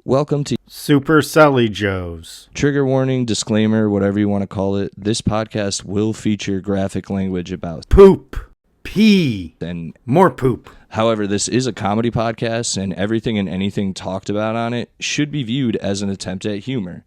Welcome to Super Selli Joes. Trigger warning, disclaimer, whatever you want to call it. This podcast will feature graphic language about Poop. Pee. and More poop. however, this is a comedy podcast and everything and anything talked about on it should be viewed as an attempt at humor.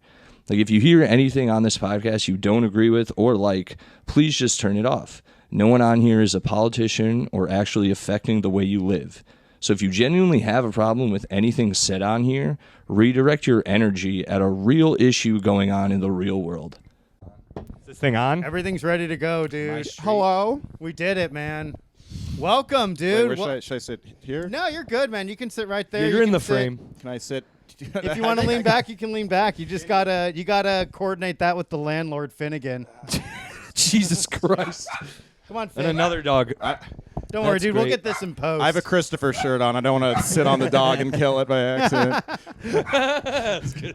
Like if you hear anything on this podcast you don't agree with or like, please just turn it off. No one on here is a politician or actually affecting the way you live. So if you genuinely have a problem with anything said on here, redirect your energy at a real issue going on in the real world. Is this thing on? Everything's ready to go, dude. Hello. We did it, man. Welcome, dude. Wait, should I sit here? No, you're good, man. You can sit right there. You're You in can the sit- frame. Can I sit? If you want to lean back, you can lean back. You just gotta coordinate that with the landlord, Finnegan. Jesus Christ. Come on, And Finn. another dog. Don't worry, that's dude. We'll great. get this in post. I have a Christopher shirt on. I don't want to sit on the dog and kill it by accident.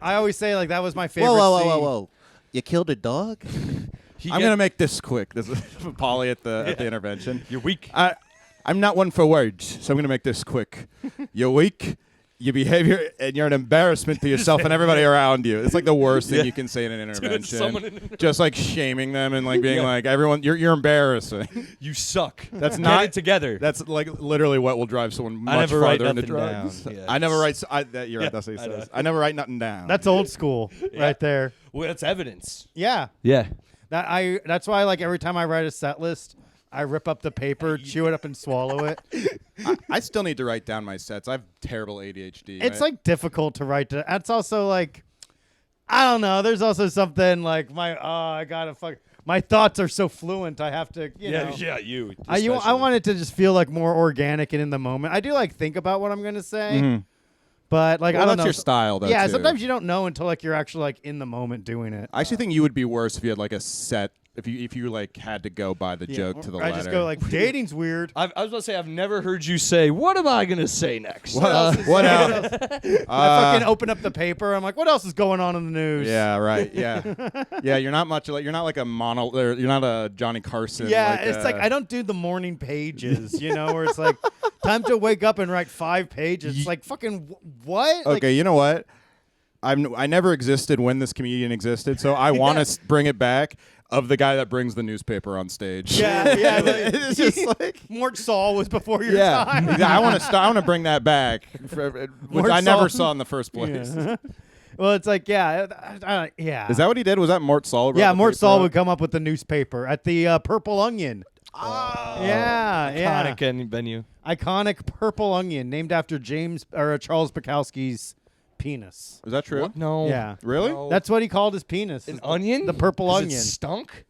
I always say like that was my favorite. Whoa. You killed a dog? I'm going to make this quick. This is Polly at the intervention. You're weak. I'm not one for words, so I'm going to make this quick. You're weak. Your behavior, and you're an embarrassment to yourself and everybody around you. It's like the worst thing you can say in an intervention. Just like shaming them and like being like, everyone, you're embarrassing. You suck. That's Get not it together. That's like literally what will drive someone much never write farther into nothing drugs. down. Yeah, I never write. it's- You're right. That's what he says. I never write nothing down. That's old school, right there. Well, that's evidence. Yeah. Yeah. That's why like every time I write a set list, I rip up the paper, chew it up, and swallow it. I still need to write down my sets. I have terrible ADHD. It's like difficult to write. It's also like, I don't know. There's also something like my thoughts are so fluent. I have to, you know. you. I want it to just feel like more organic and in the moment. I do like think about what I'm gonna say, but like well, I don't that's know. your style, though. Yeah, too. sometimes you don't know until like you're actually like in the moment doing it. I actually think you would be worse if you had like a set. If you like had to go by the joke to the letter. I just go like dating's weird. I was about to say, I've never heard you say, what am I going to say next? What else? I fucking open up the paper. I'm like, what else is going on in the news? Yeah, right. Yeah, yeah. You're not much like you're not like a you're not a Johnny Carson. Yeah, it's like I don't do the morning pages, you know, where it's like time to wake up and write 5 pages. It's like fucking what? Okay, Like, you know what? I never existed when this comedian existed, so I want to bring it back. Of the guy that brings the newspaper on stage. yeah. It's just like Mort Saul was before your time. I want to bring that back, which Mort I never Saul. saw in the first place. Yeah. Well, it's like yeah. Is that what he did? Was that Mort Saul? Yeah, Mort Saul would come up with the newspaper at the Purple Onion. Oh. Yeah. Iconic venue. Iconic Purple Onion, named after Charles Bukowski's penis. Is that true? What? No. Yeah. Really? No. That's what he called his penis. An onion? The purple 'Cause onion. It stunk?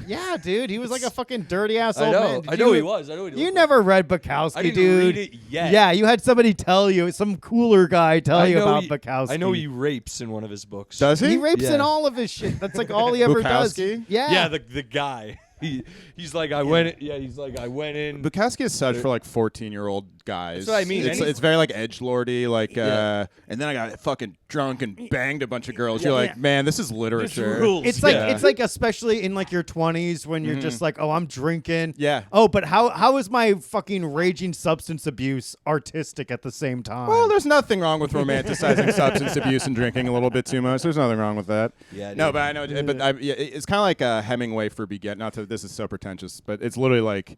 Yeah, dude. He was like a fucking dirty ass I old know. man. I know he was. I know he You looked never read Bukowski, I didn't dude. read it yet. Yeah, you had somebody tell you, some cooler guy tell I you know about he- Bukowski. I know he rapes in one of his books. Does he? He rapes Yeah. in all of his shit. That's like all he ever does. Bukowski? Yeah. Yeah, the guy. He's like, I went in. Bukowski is such for like 14-year-old guys. That's what I mean. It's very like edgelordy, like, and then I got fucking drunk and banged a bunch of girls. You're like, man, this is literature. rules. It's like Yeah. it's like especially in like your 20s when you're just like, oh, I'm drinking. Yeah. Oh, but how is my fucking raging substance abuse artistic at the same time? Well, there's nothing wrong with romanticizing substance abuse and drinking a little bit too much. There's nothing wrong with that. Yeah, No, dude. but I know. But it's kind of like Hemingway for Beget. Not that this is so pretentious, but it's literally like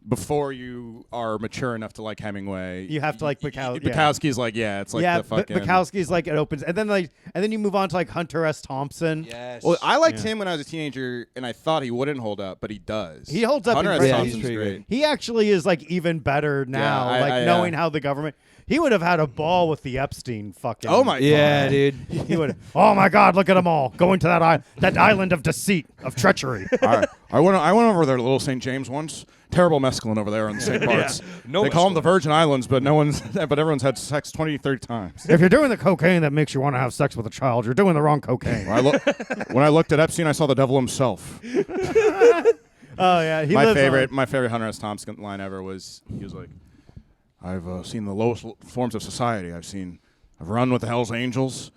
before you are mature enough to like Hemingway, You have to like Bukowski. Bukowski's like, it's like the fucking. Bukowski's like it opens, and then you move on to like Hunter S. Thompson. Yes. Well, I liked him when I was a teenager, and I thought he wouldn't hold up, but he does. He holds up Hunter in S. great- Thompson's he's pretty great. He actually is like even better now, I knowing how the government. He would have had a ball with the Epstein fucking. Oh my yeah, god, dude. He would. Oh my God! Look at them all going to that island of deceit, of treachery. I went over there to Little St. James once. Terrible mescaline over there on the St. Bart's. No they call them mescaline. the Virgin Islands, but but everyone's had sex 20, 30 times. If you're doing the cocaine that makes you want to have sex with a child, you're doing the wrong cocaine. When I looked at Epstein, I saw the devil himself. Oh yeah, My favorite Hunter S. Thompson line ever was he was like, "I've seen the lowest forms of society. I've run with the Hell's Angels.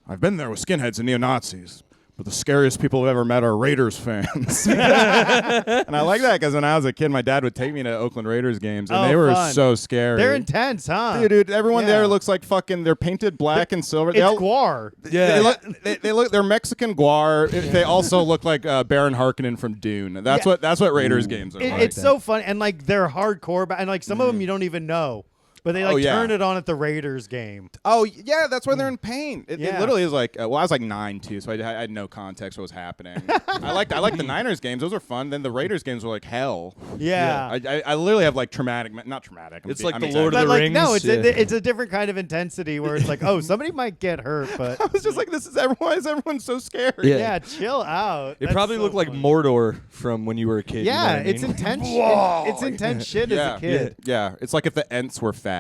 I've been there with skinheads and neo-Nazis. but the scariest people I've ever met are Raiders fans. And I like that because when I was a kid, my dad would take me to Oakland Raiders games, and they were fun. so scary. They're intense, huh? Dude, everyone Yeah. there looks like fucking. They're painted black and silver. It's guar. Yeah. They look. They're Mexican guar. They also look like Baron Harkonnen from Dune. That's what Raiders games are. Like. It's so fun, and like they're hardcore, and like some of them you don't even know. But they turn it on at the Raiders game. Oh yeah, that's why they're in pain. It literally is like. Well, I was like 9 too, so I had no context what was happening. I liked the Niners games; those were fun. Then the Raiders games were like hell. Yeah. I literally have like not traumatic. It's like the Lord of the Rings. No, it's a different kind of intensity where it's like, oh, somebody might get hurt, but I was just like, why is everyone so scared? yeah, chill out. It That's probably so looked like funny. Mordor from when you were a kid. Yeah, you know what I it's mean? intense. It's intense shit as a kid. Yeah, it's like if the Ents were fat.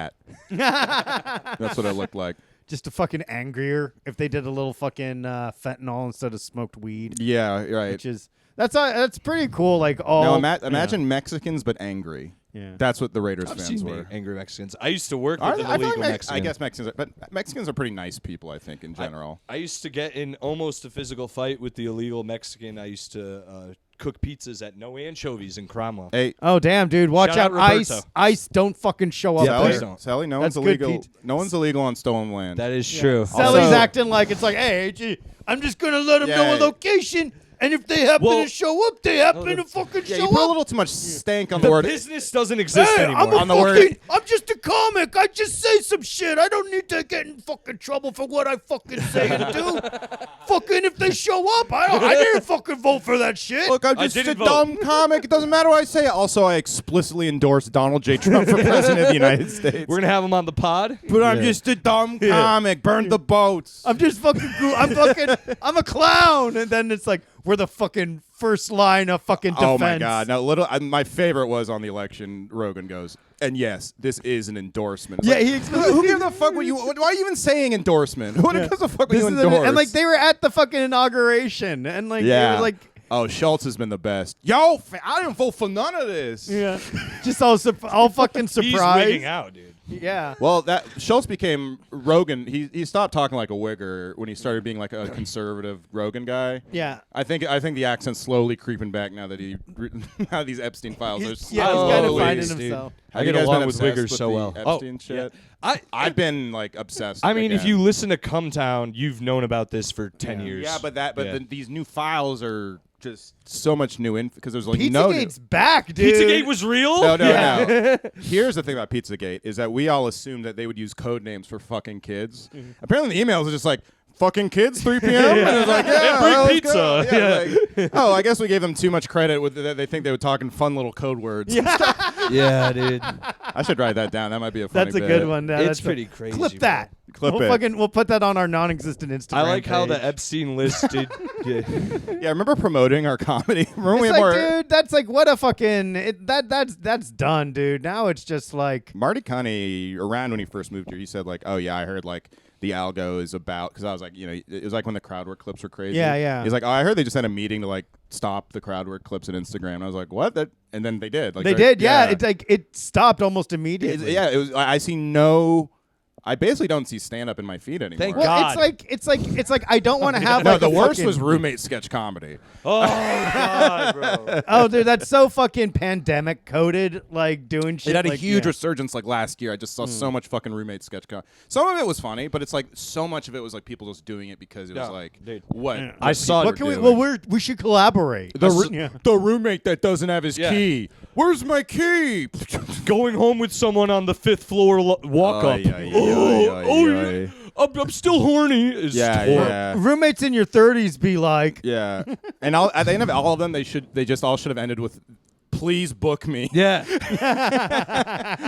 That's what it looked like. Just a fucking angrier if they did a little fucking fentanyl instead of smoked weed. Yeah, right. Which is that's pretty cool. Like Imagine Mexicans but angry. Yeah. That's what the Raiders I've fans seen were. angry Mexicans. I used to work I with an feel illegal like Mexican. I guess Mexicans are pretty nice people. I think in general. I used to get in almost a physical fight with the illegal Mexican. I used to cook pizzas at No Anchovies in Cromwell. Hey, Oh damn, dude! Watch Shout out, out Ice! Roberto. Ice, don't fucking show up Yeah, there. please don't. Selli, no That's one's good illegal. pizza. No one's illegal on stolen land. That is true. Selly's acting like it's like, hey, gee, I'm just gonna let them know a location, and if they happen to show up, they happen to fucking yeah, show you put a up. little too much stank on the The word. business doesn't exist Hey, anymore. I'm just a comic. I just say some shit. I don't need to get in fucking trouble for what I fucking say and do. Fucking if they show up, I didn't fucking vote for that shit. Look, I'm I just a didn't vote. dumb comic. It doesn't matter what I say. Also, I explicitly endorse Donald J. Trump for president of the United States. We're gonna have him on the pod. But I'm just a dumb comic. Burn the boats. I'm just fucking cool. I'm a clown. And then it's like, we're the fucking first line of fucking defense. Oh my God! Now, my favorite was on the election. Rogan goes, and yes, this is an endorsement. It's Yeah, like, he explicitly. who gives a fuck? Why are you even saying endorsement? Who gives a fuck when This you is endorse? and like they were at the fucking inauguration, and like they were like, Oh, Schultz has been the best. Yo, I didn't vote for none of this. yeah, just all fucking He's surprised. wigging out, dude. Yeah. Well, that Schultz became Rogan. He stopped talking like a wigger when he started being like a conservative Rogan guy. Yeah. I think the accent's slowly creeping back now that now these Epstein files are He's kind of slowly. finding dude. himself. Have I you get guys along been with obsessed wiggers with so the well. Epstein shit. I've been like obsessed. I mean, if again. you listen to Come Town, you've known about this for 10 years. Yeah, but Yeah. these new files are just so much new info because there's like no. Pizzagate's back, dude. Pizzagate was real? No. Here's the thing about Pizzagate is that we all assumed that they would use code names for fucking kids. Apparently, the emails are just like fucking kids 3 p.m. And it was like, yeah, bring let's pizza. go. Yeah. Like, oh, I guess we gave them too much credit with that. They think they were talking fun little code words. Yeah, dude. I should write that down. That might be a funny That's a bit. good one. Yeah, It's that's pretty crazy. Clip bro. that. Clip we'll it. We'll put that on our non-existent Instagram. I like how the page. Epstein listed. Yeah. Yeah, remember promoting our comedy? Remember we It's had like, more. dude, that's like what a fucking that's done, dude. Now it's just like Marty Coney, around when he first moved here, he said like, "Oh yeah, I heard like the algo is about," because I was like, it was like when the crowd work clips were crazy. Yeah. He's like, "Oh, I heard they just had a meeting to like stop the crowd work clips on Instagram." And I was like, "What?" And then they did. Like they did. Yeah, it's like it stopped almost immediately. It was. I see no. I basically don't see stand up in my feed anymore. Thank Well, God. it's like I don't want to have No, like the a worst fucking- was roommate sketch comedy. Oh, God, bro. Oh, dude, that's so fucking pandemic coded, like doing shit. It had a like, huge yeah. resurgence like last year. I just saw so much fucking roommate sketch comedy. Some of it was funny, but it's like so much of it was like people just doing it because it was Yeah, like dude. what Yeah. I saw What it. can we? doing. Well, we should collaborate. the roommate that doesn't have his Yeah. key. Where's my key? Going home with someone on the 5th floor walk up. I'm still horny. Is horrible. yeah. Roommates in your 30s be like, Yeah, and at the end of all of them, they just all should have ended with, "Please book me." Yeah.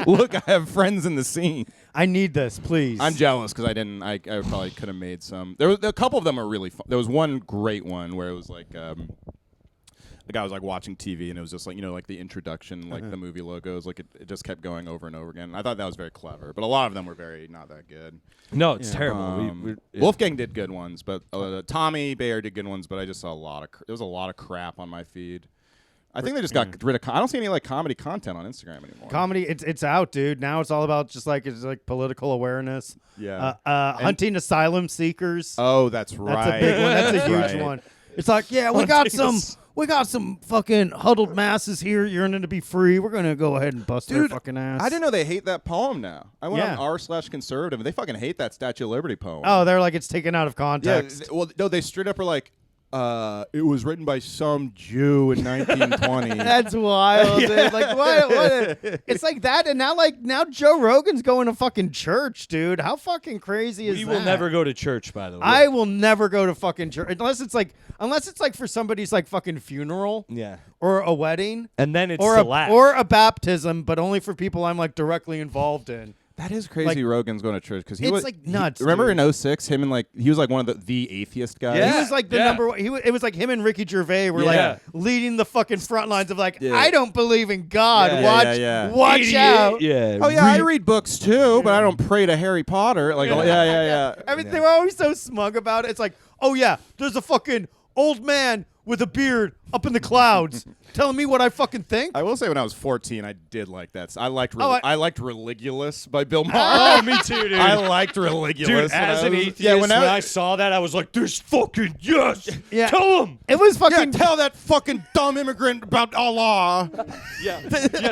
Look, I have friends in the scene. I need this, please. I'm jealous because I didn't. I probably could have made some. There was a couple of them are really fun. There was one great one where it was like the guy was like watching TV and it was just like like the introduction, like the movie logos, like it just kept going over and over again. I thought that was very clever, but a lot of them were very not that good. No, it's terrible. Wolfgang did good ones, but Tommy Bayer did good ones, but I just saw there was a lot of crap on my feed. I think they just got rid of. I don't see any like comedy content on Instagram anymore. Comedy, it's out, dude. Now it's all about just like it's like political awareness. Yeah. Hunting asylum seekers. Oh, that's right. That's a big one. That's a huge Right. one. It's like, yeah, we got some fucking huddled masses here yearning to be free. We're gonna go ahead and bust their fucking ass. I didn't know they hate that poem now. I went Yeah. on r/conservative, and they fucking hate that Statue of Liberty poem. Oh, they're like, it's taken out of yeah. context. Well, no, they straight up are like, it was written by some Jew in 1920. That's wild, dude. Like, what? It's like that, and now Joe Rogan's going to fucking church, dude. How fucking crazy is We that? will never go to church, by the way. I will never go to fucking church unless it's like for somebody's like fucking funeral Yeah. or a wedding And then it's or to laugh. or a baptism, but only for people I'm like directly involved in. That is crazy. Like, Rogan's going to church because he it's was like nuts. remember dude. in 06, him and like he was like one of the atheist guys. Yeah. He was like the number one. It was like him and Ricky Gervais were Yeah. like leading the fucking front lines of like, Yeah. I don't believe in God. Yeah, Watch Idiot. out. Yeah. Oh yeah, I read books too, but I don't pray to Harry Potter. Like, yeah. I mean, they were always so smug about it. It's like, oh yeah, there's a fucking old man with a beard up in the clouds telling me what I fucking think. I will say, when I was 14, I did like that. I liked Oh, I liked Religulous by Bill Maher. Oh, me too, dude. I liked Religulous. Dude, when as I an was- atheist, yeah, when I saw that, I was like, "There's fucking yes, Yeah. tell him, It was yeah, fucking. tell that fucking dumb immigrant about Allah. yeah,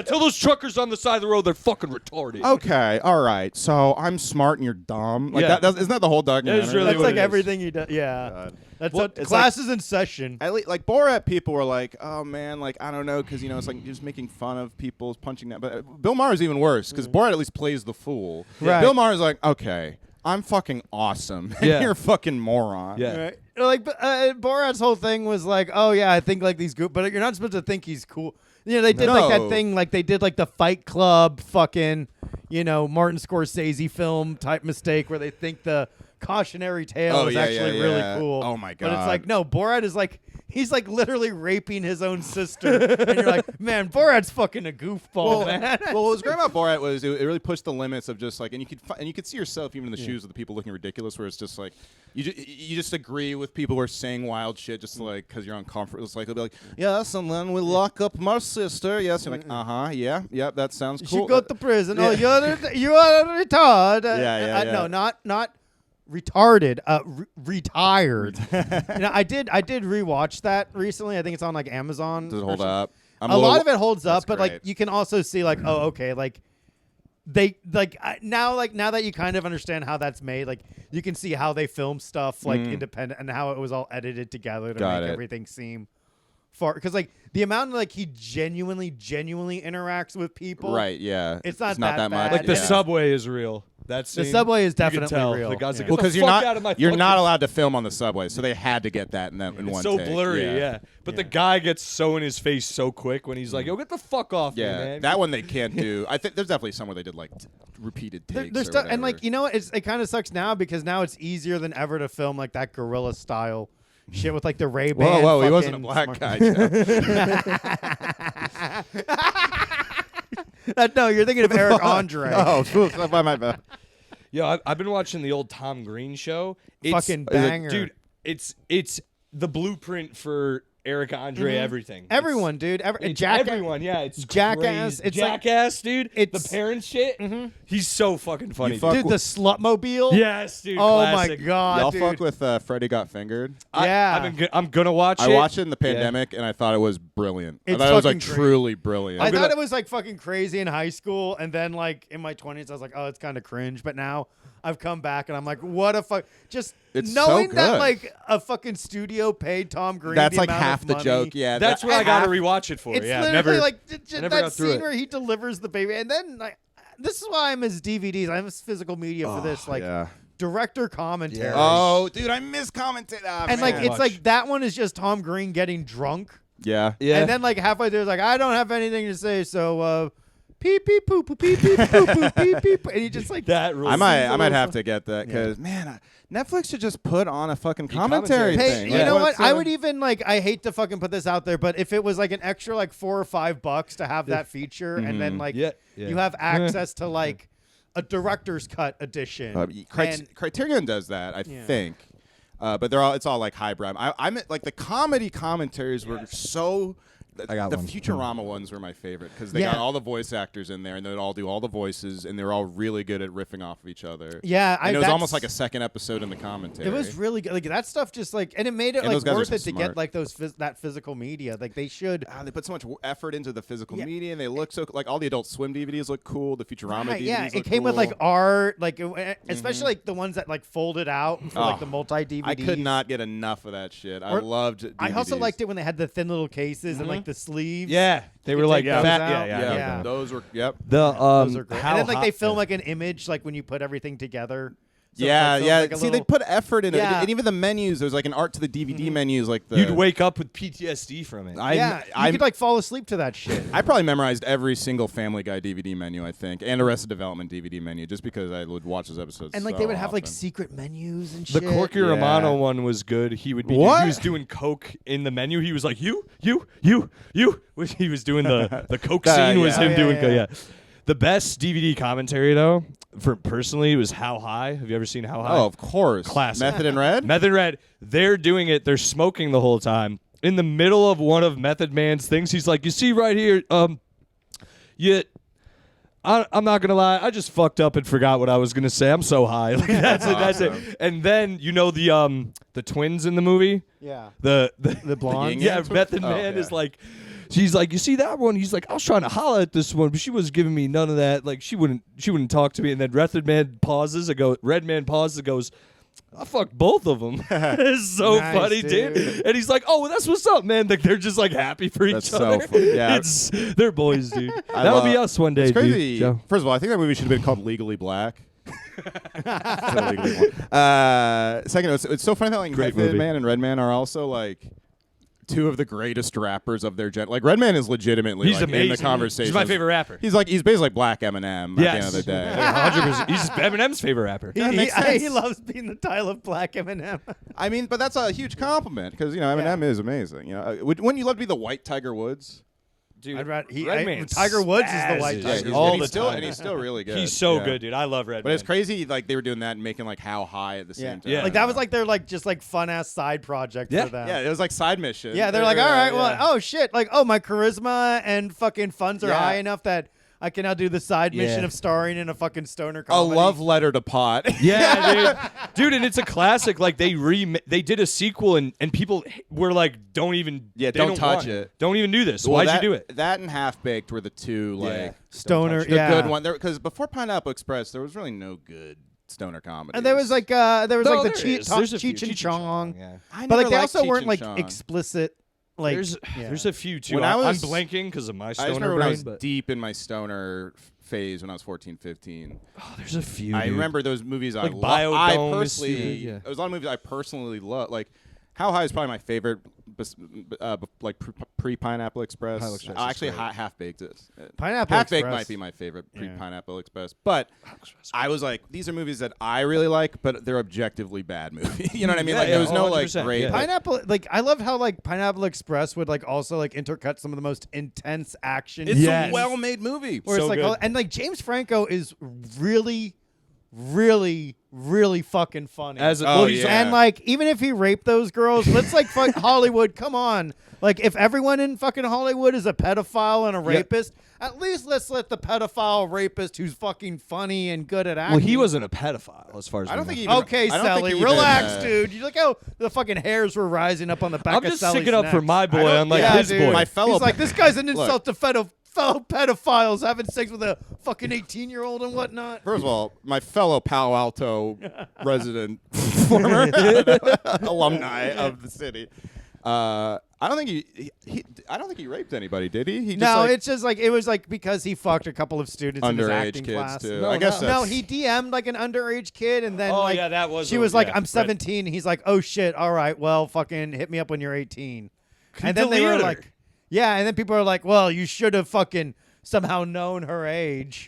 tell those truckers on the side of the road they're fucking retarded." Okay, all right. So I'm smart and you're dumb. Like Yeah. isn't that the whole documentary? really That's what like it is. everything he does. Yeah. God. That's Well, what it's classes in session. Like Borat, people were like, "Oh man, like I don't know," because it's like just making fun of people punching that. But Bill Maher's even worse because Borat at least plays the fool. Right. Bill Maher's like, "Okay, I'm fucking awesome, and Yeah. you're a fucking moron." Yeah. Right. Like Borat's whole thing was like, oh yeah, I think like these good, but you're not supposed to think he's cool. You know, they did like that No. thing, like they did like the Fight Club, fucking, Martin Scorsese film type mistake where they think the cautionary tale Oh, is yeah, actually yeah, really yeah. cool. Oh, my But it's God. like, no, Borat is like, he's like literally raping his own sister, and you're like, man, Borat's fucking a goofball, man. Well, what was great about Borat was it really pushed the limits of just like, and you could see yourself even in the shoes of the people looking ridiculous, where it's just like you just agree with people who are saying wild shit just like because you're uncomfortable. It's like they'll be like, yes, and then we lock up my sister. Yes, you're like, yeah, that sounds cool. She go to prison. Yeah. Oh, you are a retard. Yeah. No, not retarded. Retired. I did rewatch that recently. I think it's on like Amazon. Does it or hold something. up? A lot of it holds up, That's but like great. you can also see like, oh, okay, like they now that you kind of understand how that's made, like you can see how they film stuff like independent and how it was all edited together to Got make it. everything seem far, because like the amount like he genuinely interacts with people, Right, yeah. It's not that that much. bad. Like the Yeah. subway is real. That's The subway is definitely real. The guy's Yeah. like, Well, because you're out of my not fucking allowed to film on the subway, so they had to get that in It's one so take. blurry, yeah. But the guy gets so in his face so quick when he's like, "Yo, get the fuck off me, Yeah, man." that one they can't do. I think there's definitely somewhere they did like repeated takes. There's or stuff, and whatever. like, you know what? It kind of sucks now because now it's easier than ever to film like that guerrilla style shit with like the Ray-Ban. Whoa, he wasn't a fucking black smart- guy. Joe. No, you're thinking of Eric Andre. Oh, my bad. Yo, I've been watching the old Tom Green show. It's, Fucking banger. dude. It's the blueprint for Eric Andre. Everything. Everyone, dude. It's Jackass. everyone. Yeah, it's Jackass. crazy. It's like- Jackass, dude. it's- the parent shit. He's so fucking funny. fuck dude. Dude, the Slutmobile. Yes, dude. Oh classic. my god, Y'all dude. fuck with Freddy Got Fingered? Yeah. I'm gonna watch I it. watched it in the pandemic, and I thought it was brilliant. I It's thought it was like fucking great. truly brilliant. I thought it was like fucking crazy in high school, and then like in my 20s, I was like, oh, it's kind of cringe. But now I've come back, and I'm like, what a fuck! Just It's knowing so that good. like a fucking studio paid Tom Green. That's the like amount half of the money. joke. Yeah, That's what I gotta rewatch it for. It's yeah, literally never. like never that got through scene it. where he delivers the baby, and then like this is why I'm his DVDs. I'm his physical media for this, like yeah. director commentary. Oh, dude, I miss commentating. and like it's like that one is just Tom Green getting drunk, yeah. Yeah. and then like halfway through, it's like I don't have anything to say, so pee pee poo poo pee pee poo poo pee pee, and he just like that rules. I might have to get that because man, Netflix should just put on a fucking commentary commentary. Hey, thing. you Like, know what? what's, I would even like. I hate to fucking put this out there, but if it was like an extra like $4 or $5 to have that feature, and then like Yeah. you have access to like a director's cut edition. and- Criterion does that, I think. But it's all like highbrow. I'm like the comedy commentaries were so I got the one. Futurama ones were my favorite because they Yeah. got all the voice actors in there, and they'd all do all the voices, and they were all really good at riffing off of each other. Yeah, and it was that's- almost like a second episode in the commentary. It was really good. Like that stuff, just like, and it made it And those like guys are worth so it to smart. get like that physical media. Like they should. They put so much effort into the physical Yeah. media, and they look so like all the Adult Swim DVDs look cool. The Futurama Right, DVDs yeah, look it came with cool. like art, like especially like the ones that like folded out for like Oh, the multi DVDs. I could not get enough of that shit. I Or- loved DVDs. I also liked it when they had the thin little cases and like the sleeves. Yeah, they You were could like take those fat. out. Yeah, Yeah. Those were yep. The Those are great. how And then like they hot- film like an image, like when you put everything together. So Yeah, it yeah. like a See, little- they put effort in it, Yeah. and even the menus. There's like an art to the DVD menus, like the. You'd wake up with PTSD from it. yeah, you could like fall asleep to that shit. I probably memorized every single Family Guy DVD menu, I think, and Arrested Development DVD menu, just because I would watch those episodes. And like so they would have like often. secret menus and The shit. Corky Yeah. Romano one was good. He would be. What? He was doing coke in the menu. He was like, you. He was doing the coke scene. Was yeah. him Oh, doing. yeah. Yeah. The best DVD commentary though, for personally, was How High. Have you ever seen How High? Oh, of course. Classic. Method and Red. Method Red. They're doing it. They're smoking the whole time. In the middle of one of Method Man's things, he's like, "You see right here, I'm not gonna lie. I just fucked up and forgot what I was gonna say. I'm so high. Like, that's it. That's it." And then the twins in the movie, Yeah. the blondes? Yin yeah, Yang twins? Method Oh, Man yeah. is like. She's like, you see that one? He's like, I was trying to holler at this one, but she wasn't giving me none of that. Like, she wouldn't talk to me. And then Red Man pauses and goes, I fucked both of them. It's so Nice, funny, dude. And he's like, oh, well, that's what's up, man. Like, they're just like happy for That's each so other. funny. Yeah. They're boys, dude. That'll be us one day, It's crazy. dude. Joe. First of all, I think that movie should have been called Legally Black. Second, it's so funny that like Great Method movie. Man and Redman are also like two of the greatest rappers of their gen. Like Redman is legitimately He's like, in the amazing. conversation. He's my favorite rapper. He's basically like Black Eminem at the end of the day. 100%. He's Eminem's favorite rapper. That makes sense. He loves being the style of Black Eminem. I mean, but that's a huge compliment because Eminem is amazing. Wouldn't you love to be the white Tiger Woods? Dude, I'd rather Redman Tiger Woods is the white spazzes. Tiger. he's, all and the he's still time. and he's still really good. He's so Yeah. good, dude. I love Redman. But it's crazy, like they were doing that and making like How High at the same time. Yeah. Like that was like their like just like fun ass side project Yeah. for them. Yeah, it was like side mission. Yeah, they're like, all right, well, yeah. oh shit, like, oh, my charisma and fucking funds are Yeah. high enough that I can now do the side mission Yeah. of starring in a fucking stoner A comedy. love letter to pot. Yeah, dude, and it's a classic. Like they did a sequel, and people were like, "Don't even, Yeah, they don't touch want it. Don't even do this. Well, Why'd that, you do it?" That and Half Baked were the two like Yeah. stoner, the yeah, good one. Because before Pineapple Express, there was really no good stoner comedy. And there was like like the there Cheech is. There's a few. Cheech and Cheech and Chong, Yeah. but like they also weren't like explicit. Like There's a few too. When I I'm was- blanking because of my I just stoner remember when I brain, was but deep in my stoner phase when I was 14, 15. there's a few. I dude. remember those movies Like I Biodome, personally, yeah. there was a lot of movies I personally love. Like How High is probably my favorite, like pre-Pineapple Express. Pineapple Express is Actually, great. Half Baked is. Pineapple Half Baked Express. might be my favorite pre-Pineapple Express. But I was like, these are movies that I really like, but they're objectively bad movies. You know what I mean? Yeah, Like yeah, there was no like 100%, great. yeah. Pineapple, like I love how like Pineapple Express would like also like intercut some of the most intense action. It's Yes. a well-made movie. Where So it's like, good. and like James Franco is really, really, really fucking funny. yeah. And like, even if he raped those girls, let's like fuck Hollywood. Come on, like if everyone in fucking Hollywood is a pedophile and a rapist, at least let's let the pedophile rapist who's fucking funny and good at acting. Well, he wasn't a pedophile as far as I don't we think know. he even. Okay, I don't think Selli, he even, relax, dude. You look how the fucking hairs were rising up on the back I'm of just Selli's sticking up for neck. my boy, unlike Yeah, his dude. boy. My fellow He's like, this guy's an Look. insult to fellow pedophiles having sex with a fucking 18-year-old and whatnot. First of all, my fellow Palo Alto resident, former alumni of the city. I don't think I don't think he raped anybody, did he? He just, No, like, it's just like it was like because he fucked a couple of students in his underage acting kids class. too. No, I guess no. No, that's- he DM'd like an underage kid, and then Oh, like yeah, that was she a- was like, yeah, "I'm Red- 17." He's like, "Oh shit, all right, well, fucking hit me up when you're 18." And then they delete were her. like, "Yeah," and then people are like, "Well, you should have fucking somehow known her age,"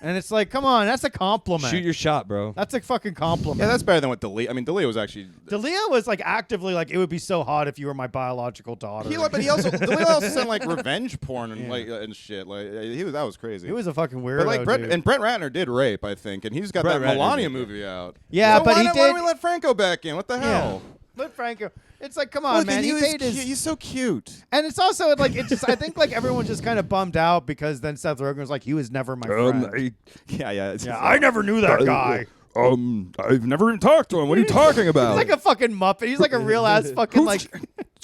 and it's like, come on, that's a compliment. Shoot your shot, bro. That's a fucking compliment. Yeah, that's better than what D'Elia. I mean, D'Elia was actually. D'Elia was like actively like, it would be so hot if you were my biological daughter. But he also D'Elia also sent like revenge porn and like and shit. Like that was crazy. He was a fucking weirdo. But like Brett dude. and Brett Ratner did rape, I think, and he's got Brett that Ratner Melania did. movie out. Yeah, So but why he not- did- Why don't we let Franco back in? What the hell? But Franco, It's like, come on, man. He paid his. He's so cute. And it's also like it's just. I think like everyone's just kind of bummed out because then Seth Rogen was like, he was never my friend. Yeah. I never knew that guy. I've never even talked to him. What are you talking about? He's like a fucking Muppet. He's like a real ass fucking like.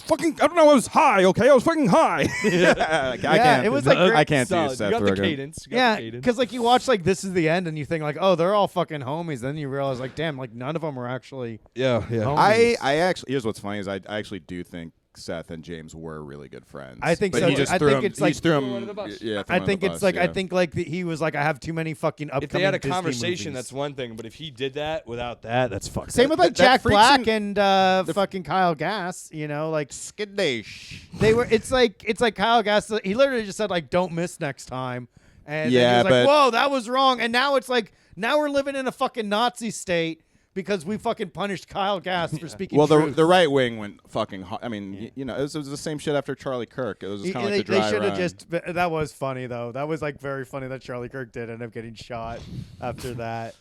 Fucking, I don't know. I was high. Okay, I was fucking high. I can't. It was like I can't solid. do Seth You got the Rogen. cadence. Yeah, because like you watch like This Is the End and you think like, oh, they're all fucking homies. Then you realize like, damn, like none of them were actually. Yeah. Homies. I actually, here's what's funny is I actually do think Seth and James were really good friends. I think but so. He just I threw think him, it's like he threw him. Threw him under the bus. Yeah, I think it's like I think like he was like, I have too many fucking upcoming. If they had a Disney conversation, movies. that's one thing. But if he did that without that, that's fucked. Same with like that Jack freaks Black in- and fucking Kyle Gass. You know, like skiddish. they were. It's like Kyle Gass. He literally just said like, "Don't miss next time," and then he Yeah, was like, but- "Whoa, that was wrong." And now it's like now we're living in a fucking Nazi state because we fucking punished Kyle Gass for speaking. Well, truth. the right wing went fucking hot. I mean, you know, it was the same shit after Charlie Kirk. It was just kind of like the they dry should have run. just. That was funny though. That was like very funny that Charlie Kirk did end up getting shot after that.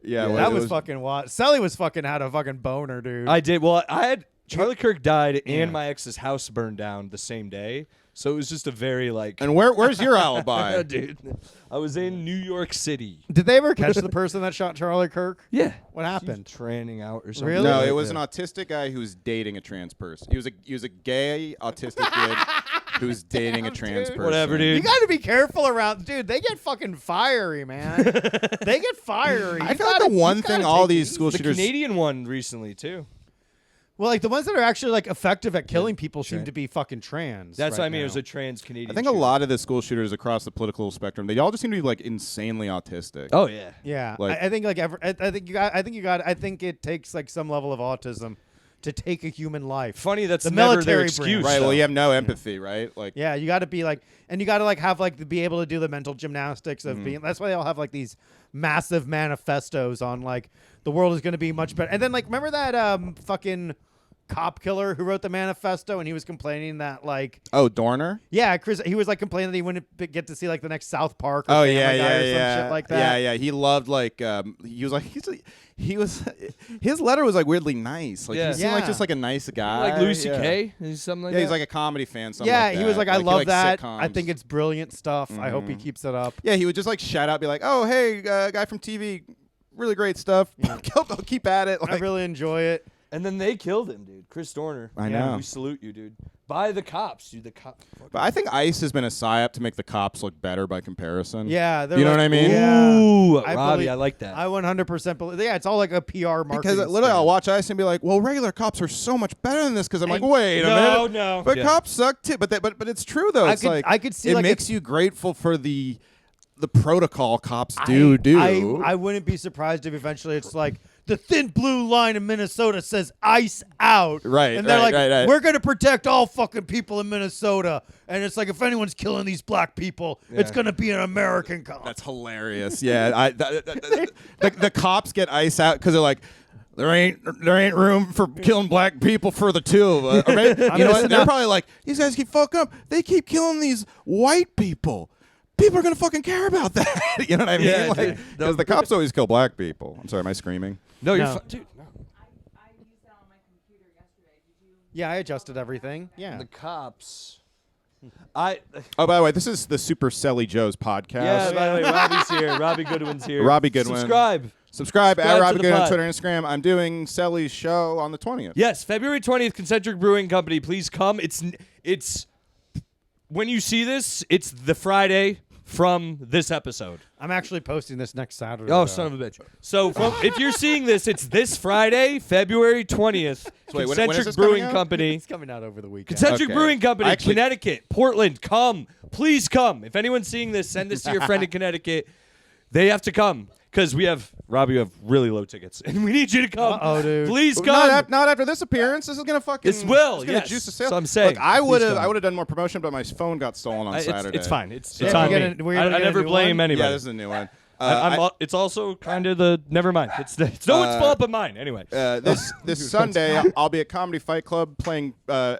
Yeah, well, that it was fucking wild. Selli was fucking had a fucking boner, dude. I did. Well, I had Charlie Kirk died Yeah. and my ex's house burned down the same day. So it was just a very like. And where's your alibi? Dude, I was in New York City. Did they ever catch the person that shot Charlie Kirk? Yeah. What happened? Tranning out or something. Really? No, like it was that. an autistic guy who was dating a trans person. He was a gay autistic kid who was dating a Damn, trans dude. person. Whatever, dude. You got to be careful around, dude. They get fucking fiery, man. They get fiery. I You feel like gotta- the one you thing gotta all take it these easy. school The shooters. Canadian one recently too. Well, like the ones that are actually like effective at killing people seem Sure. to be fucking trans. That's right what I mean. It now. was a trans Canadian. I think a lot of the school shooters across the political spectrum, they all just seem to be like insanely autistic. Oh yeah. Yeah, Like- I think like I think you got. I think it takes like some level of autism to take a human life. Funny that's The never military their excuse. Right. though. Well, you have no empathy, right? Like, Yeah, you got to be like, and you got to like have like be able to do the mental gymnastics of being. That's why they all have like these massive manifestos on like the world is going to be much better. And then like remember that fucking cop killer who wrote the manifesto and he was complaining that like oh, Dorner. yeah, Chris, he was like complaining that he wouldn't get to see like the next South Park. Or Oh Family yeah, Guy yeah, or some yeah, shit like that. yeah. He loved like he was like he was his letter was like weirdly nice. Like Yeah. he seemed like Yeah. just like a nice guy. Like Louis yeah. C.K. Is something like Yeah, that. he's like a comedy fan. Something Yeah, like he was that. like, I he love likes that. I sitcoms. think it's brilliant stuff. I hope he keeps it up. Yeah, he would just like shout out, be like, "Oh, hey, guy from TV, really great stuff. Keep at it." I Like, really enjoy it. And then they killed him, dude. Chris Dorner. I Yeah. know. We salute you, dude. By the cops, dude. The cops. But I think ICE has been a psyop to make the cops look better by comparison. Yeah, they're You know like- what I mean? Yeah. Ooh, I Robbie, believe- I like that. I 100% believe. Yeah, it's all like a PR marketing. Because literally, I'll stunt. watch ICE and be like, "Well, regular cops are so much better than this." Because I'm like, And- "Wait a No, minute, no. but Yeah. cops suck too." But it's true though. I It's could- like I could see, it like, makes you grateful for the protocol cops do. I wouldn't be surprised if eventually it's like the thin blue line in Minnesota says ice out. Right, And they're right, like, right. we're going to protect all fucking people in Minnesota. And it's like, if anyone's killing these black people, it's going to be an American cop. That's hilarious. Yeah, the cops get ICE out because they're like, there ain't room for killing black people for the two of us. Or maybe, you know what? They're probably like, these guys keep fucking up. They keep killing these white people. People are gonna fucking care about that. You know what I mean? Yeah, Like, dude. because the cops always kill black people. I'm sorry, am I screaming? no, you're No. dude. No. I used that on my computer yesterday. Did you? Yeah, I adjusted everything. Yeah. The cops. Oh, by the way, this is the Super Selli Joe's podcast. Yeah. By the way, Robbie's here. Robbie Goodwin's here. Robbie Goodwin. Subscribe. Subscribe at Subscribe Robbie to the Goodwin on pod. Twitter and Instagram. I'm doing Selli's show on the 20th. Yes, February 20th, Concentric Brewing Company. Please come. It's when you see this, it's the Friday from this episode. I'm actually posting this next Saturday. Oh, though. son of a bitch. So if you're seeing this, it's this Friday, February 20th. Wait, when is Concentric this Brewing coming out? Company. It's coming out over the weekend. Concentric Okay. Brewing Company, Actually- Connecticut, Portland, come. Please come. If anyone's seeing this, send this to your friend in Connecticut. They have to come because we have really low tickets, and we need you to come. Uh-oh, dude. Please come. Not after this appearance. This is gonna fucking. This will, It's gonna yes. juice the sale. So I'm saying, Look, I please would have. come. I would have done more promotion, but my phone got stolen on Saturday. It's fine. It's Yeah, on we're me. gonna- we're I gonna get a never new blame one? anybody. Yeah, this is a new one. It's also kind of the never mind. It's no one's fault but mine. Anyway, This Sunday, I'll be at Comedy Fight Club playing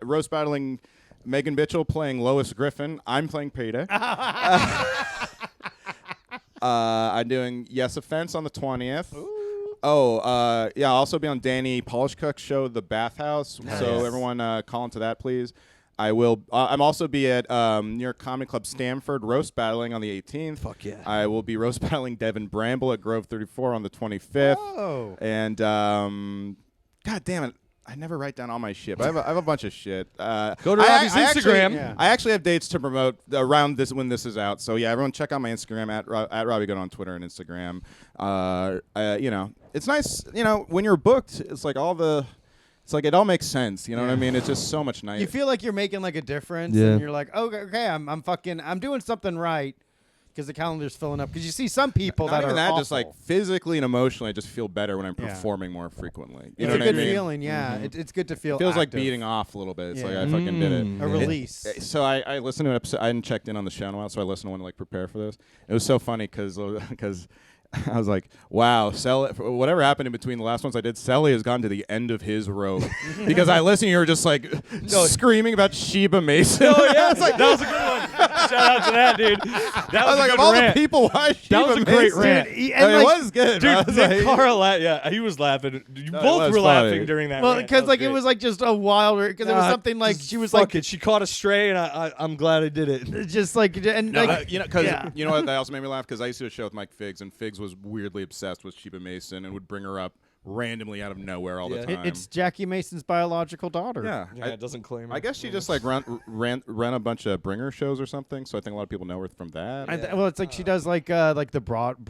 roast battling Megan Mitchell, playing Lois Griffin. I'm playing Payday. I'm doing Yes Offense on the 20th. Yeah, I'll also be on Danny Polishcook's show, The Bathhouse. So yes. everyone call into that, please. I will. I'm also be at New York Comedy Club Stamford roast battling on the 18th. Fuck yeah. I will be roast battling Devin Bramble at Grove 34 on the 25th. Oh. And God damn it, I never write down all my shit. But I have a bunch of shit. Go to Robbie's Instagram. Yeah. I actually have dates to promote around this when this is out. So yeah, everyone check out my Instagram at Robbie Goodwin on Twitter and Instagram. You know, it's nice. You know, when you're booked, it's like it's like it all makes sense. You know what I mean? It's just so much nicer. You feel like you're making like a difference, Yeah. and you're like, okay, I'm doing something right because the calendar's filling up. Because you see some people Not that even are that, awful. just like physically and emotionally, I just feel better when I'm Yeah. performing more frequently. You It's know a what good I mean? feeling, yeah. It's good to feel. It feels like active. beating off a little bit. It's Yeah. like I fucking did it. A release. So I listened to an episode. I hadn't checked in on the show in a while, so I listened to one to like prepare for this. It was so funny because I was like, wow, Selli, whatever happened in between the last ones I did, Selli has gone to the end of his rope. Because I listened, you were just like screaming about Sheba Mason. Oh, yeah. That was a good one. Shout out to that, dude. That I was was a like, good of all rant. the people, why Sheba That was a great Mason? rant. Dude, I mean, it was good. I Dude, was Nick like- Carl, yeah, he was laughing. You No, it both was were funny. laughing during that. Well, rant. because That like was it great. was like just a wilder. Because it was something like she was like it. She caught a stray, and I'm glad I did it. just like and No, like you know, because yeah. you know what? That also made me laugh because I used to do a show with Mike Figs, and Figs was weirdly obsessed with Sheba Mason and would bring her up randomly out of nowhere all the Yeah. time. It's Jackie Mason's biological daughter. yeah. Yeah, it doesn't claim her. I guess she just like ran a bunch of bringer shows or something. So I think a lot of people know her from that. Well, it's like she does like the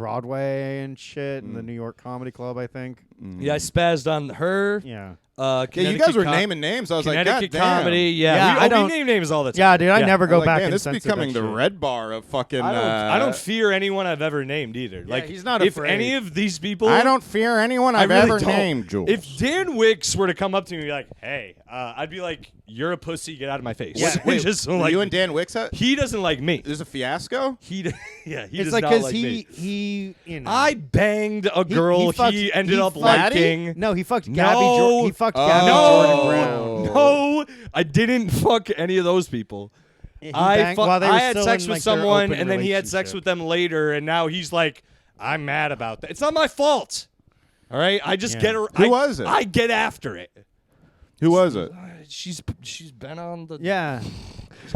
Broadway and shit, and the New York Comedy Club, I think. Yeah, I spazzed on her. Yeah. Yeah, you Connecticut guys were naming names. I was like, God Connecticut damn. comedy. Yeah, Yeah, I we don't- name names all the time. Yeah, dude, I never I go was like, back man, and this is censor becoming that the shit. red bar of fucking. I don't fear anyone I've ever named either. Like he's not if afraid. any of these people, I don't fear anyone I I've really ever don't. named, Jules. If Dan Wicks were to come up to me and be like, "Hey," I'd be like, "You're a pussy. Get out of my face." Yeah, wait, Just so, were like you and Dan Wicks, he doesn't like me. is a fiasco? He It's does like not because like me. he you know I banged a girl he ended up fucked- liking. No, he fucked No. Gabby. He fucked Gabby no, Jordan Brown. no, I didn't fuck any of those people. He I banged- while they were had still sex in, with like, their someone, open and then he had sex relationship. with them later, and now he's like, I'm mad about that. It's not my fault. All right, I just Yeah. get her. Who was it? I get after it. Who was it? She's been on the. Yeah,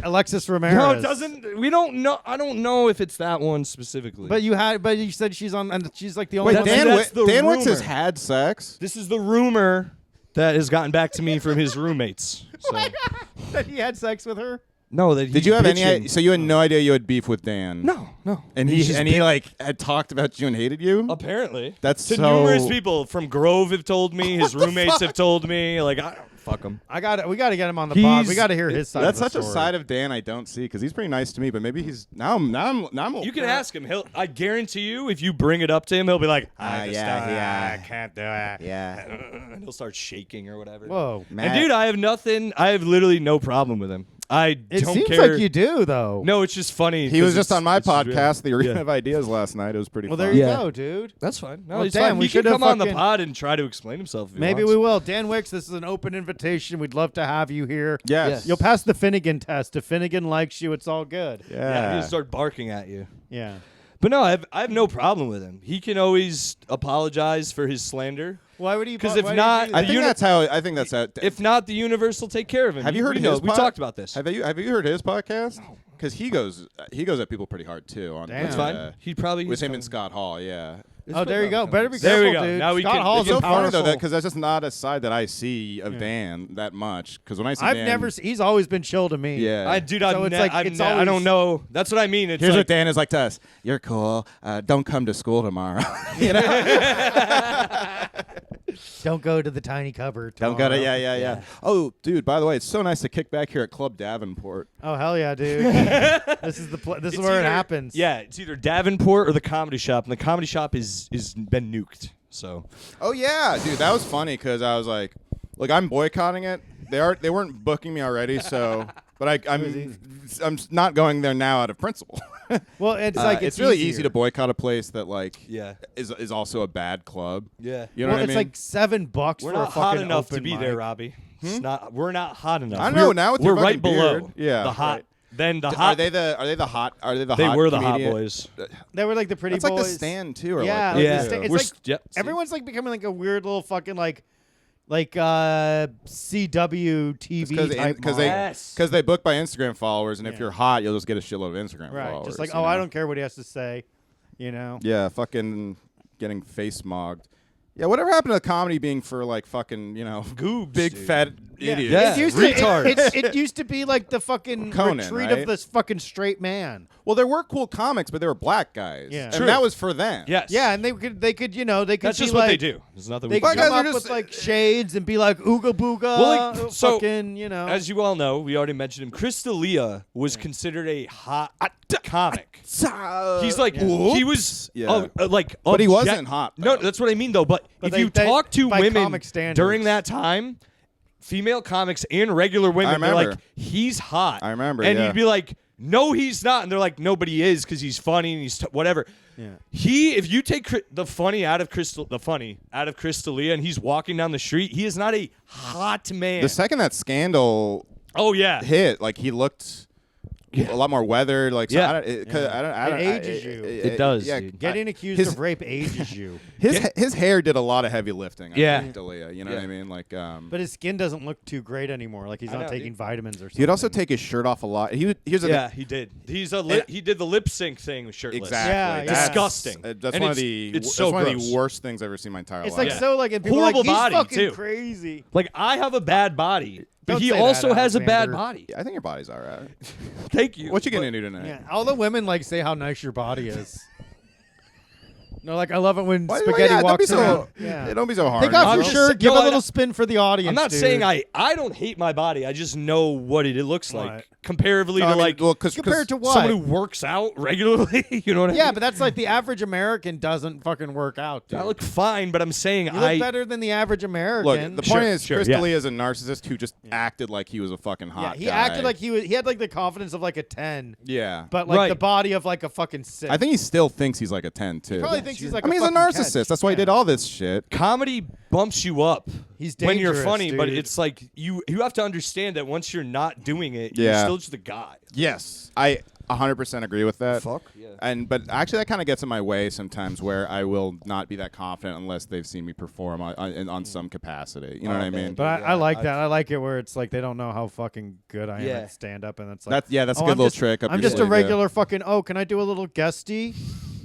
Alexis Ramirez. No, it doesn't. We don't know. I don't know if it's that one specifically. But you said she's on, and she's like the only Wait, one. that's the Dan Wicks has rumor. had sex? this is the rumor that has gotten back to me from his roommates. So. that he had sex with her. No, that Did you have any? So you had no idea you had beef with Dan? No. And He's just he like had talked about you and hated you? Apparently, That's to so- numerous people from Grove have told me. His roommates have told me. Like, fuck him. We got to get him on the pod. We He's- got to hear his side. That's of the such a story. side of Dan I don't see because he's pretty nice to me, but maybe he's now I'm You can ask him. I guarantee you, if you bring it up to him, he'll be like, I yeah. can't do it. Yeah. And he'll start shaking or whatever. Whoa, And dude, I have nothing. I have literally no problem with him. I it don't seems care. like you do though. No, it's just funny. He was 'cause just on my it's just podcast, The Arena Yeah. of Ideas, last night. It was pretty Well, fun. there you Yeah. go, dude. That's fine. No, Well, he's damn, fine. we He can should've come on the fucking- pod and try to explain himself. If he Maybe wants. we will. Dan Wicks, this is an open invitation. We'd love to have you here. Yes. You'll pass the Finnegan test. If Finnegan likes you, it's all good. Yeah, he'll start barking at you. Yeah. But no, I have no problem with him. He can always apologize for his slander. Why would he? 'Cause why if would he not, do I that? think that's how. I think that's how. If not, the universe will take care of him. Have you heard we his? We talked about this. Have you heard his podcast? Because he goes at people pretty hard too. On Damn. That's fine. He probably with is him fine. and Scott Hall. Yeah. Oh, there you go. Better be There careful, we go. dude. Now we Scott can- Hall's It's so funny though powerful. because that's just not a side that I see of Dan that much. Because when I see I've Dan, never. He's always been chill to me. Yeah. I dude, So it's like- it's I always- don't know. That's what I mean. It's Here's like, what Dan is like to us. You're cool. Don't come to school tomorrow. You know? Don't go to the tiny cupboard. Don't go to tomorrow. yeah. Oh, dude. By the way, it's so nice to kick back here at Club Davenport. Oh hell yeah, dude. This is this is it's where it either- happens. Yeah, it's either Davenport or the comedy shop, and the comedy shop is been nuked. So Oh yeah, dude. That was funny because I was like, look, I'm boycotting it. They weren't booking me already, so. But I'm not going there now out of principle. Well, it's like it's really easier. easy to boycott a place that like Yeah. is also a bad club. yeah, You know Well, what I it's mean? like $7 we're for a not hot fucking enough to open be mic. there, Robbie. It's not. We're not hot enough. I know, We're- now with we're your right fucking below. beard. Yeah, the hot. right. then the Are hot. they the hot? They hot were the hot comedian- boys. They were like the pretty It's boys. like the Stand too. Or Yeah, like like Yeah. the Stand. It's We're like yep. See? everyone's like becoming like a weird little fucking like CW TV type because model. they book by Instagram followers, and if Yeah. you're hot, you'll just get a shitload of Instagram Right, followers. just like, you oh, I know? don't care what he has to say, you know. Yeah, fucking getting face mogged. Yeah, whatever happened to comedy being for like fucking, Goobs, big dude. fat idiots? Yeah. It used, retards. it used to be like the fucking Conan, retreat right? of this fucking straight man. Well, there were cool comics, but they were black guys. Yeah. And True. that was for them. Yes. Yeah, and they could they could That's be just like, what they do. There's nothing They we could can Black do. guys come are up just- with like shades and be like ooga booga. Well, like, so, fucking, you know. As you all know, we already mentioned him. Chris D'Elia was considered a hot comic. He's like he was Yeah. like, But he object- wasn't hot, No, though. that's what I mean though. But if they- you talk to by women comic standards. during that time, female comics and regular women, they're like, remember. he's hot. I remember, and yeah. you'd be like, no, he's not. And they're like, no, but he is because he's funny and he's whatever. Yeah. If you take the funny out of Chris D'Elia and he's walking down the street, he is not a hot man. The second that scandal Oh yeah, hit, like he looked a lot more weathered. Like so Yeah. I don't, it, 'cause I don't, It ages you. It does, Yeah, dude. Getting accused his- of rape ages you. his hair did a lot of heavy lifting. I Yeah. think, D'Elia, you know Yeah. what I mean? Like, But his skin doesn't look too great anymore. Like he's I not know, taking dude. vitamins or something. he'd also take his shirt off a lot. Here's the Yeah, he did. He did the lip sync thing shirtless. Exactly. Yeah, yeah. Disgusting. That's And one of it's the so one of gross. the worst things I've ever seen in my entire It's life. like so like and people Horrible are like, he's body, fucking too. crazy. Like I have a bad body, but Don't he say that, also has a bad Alexander. body. I think your body's all right. Thank you. What you But- getting into tonight? Yeah, all the women like say how nice your body is. No, like I love it when Why- spaghetti yeah, walks don't be around. so, Yeah. Don't be so hard. Take off on your yourself. shirt. Give No, a I- little spin for the audience. I'm not dude. saying I don't hate my body. I just know what it looks like Right. comparatively No, I to mean, like well, 'cause- compared to what? someone who works out regularly. You know what I mean? Yeah, but that's like the average American doesn't fucking work out. Dude. I look fine, but I'm saying You look better than the average American. Look, the point is, sure, Chris yeah. D'Elia is a narcissist who just acted like he was a fucking yeah, hot he guy. acted like he had like the confidence of like a 10, Yeah. but like Right. the body of like a fucking 6. I think he still thinks he's like a 10 too. he probably thinks he's like. I mean, he's a fucking narcissist. catch. That's why he did Yeah. all this shit. comedy bumps you up He's when you're dangerous, funny, but dude. it's like you have to understand that once you're not doing it, you're Yeah. still just a guy. Yes, I 100% agree with that. Fuck, yeah. But actually, that kind of gets in my way sometimes, where I will not be that confident unless they've seen me perform on some capacity. You know what I mean? But Yeah, I like that. I like it where it's like they don't know how fucking good I am Yeah. at stand up, and it's like That's a oh, good I'm little just- trick. Up I'm your just a sleeve, yeah. regular fucking. Oh, can I do a little guesty?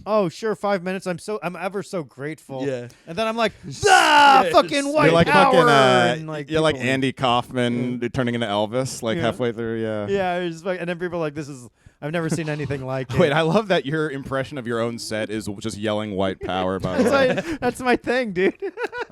Oh, sure, 5 minutes. I'm ever so grateful. Yeah. And then I'm like, Yeah, fucking it's- white You're like power. fucking. and, like, You're like people- Andy Kaufman turning into Elvis, like Yeah. halfway through. Yeah. Yeah, it's just like, and then people are like, this is. I've never seen anything like it. Wait, I love that your impression of your own set is just yelling white power. By the way, That's my thing, dude.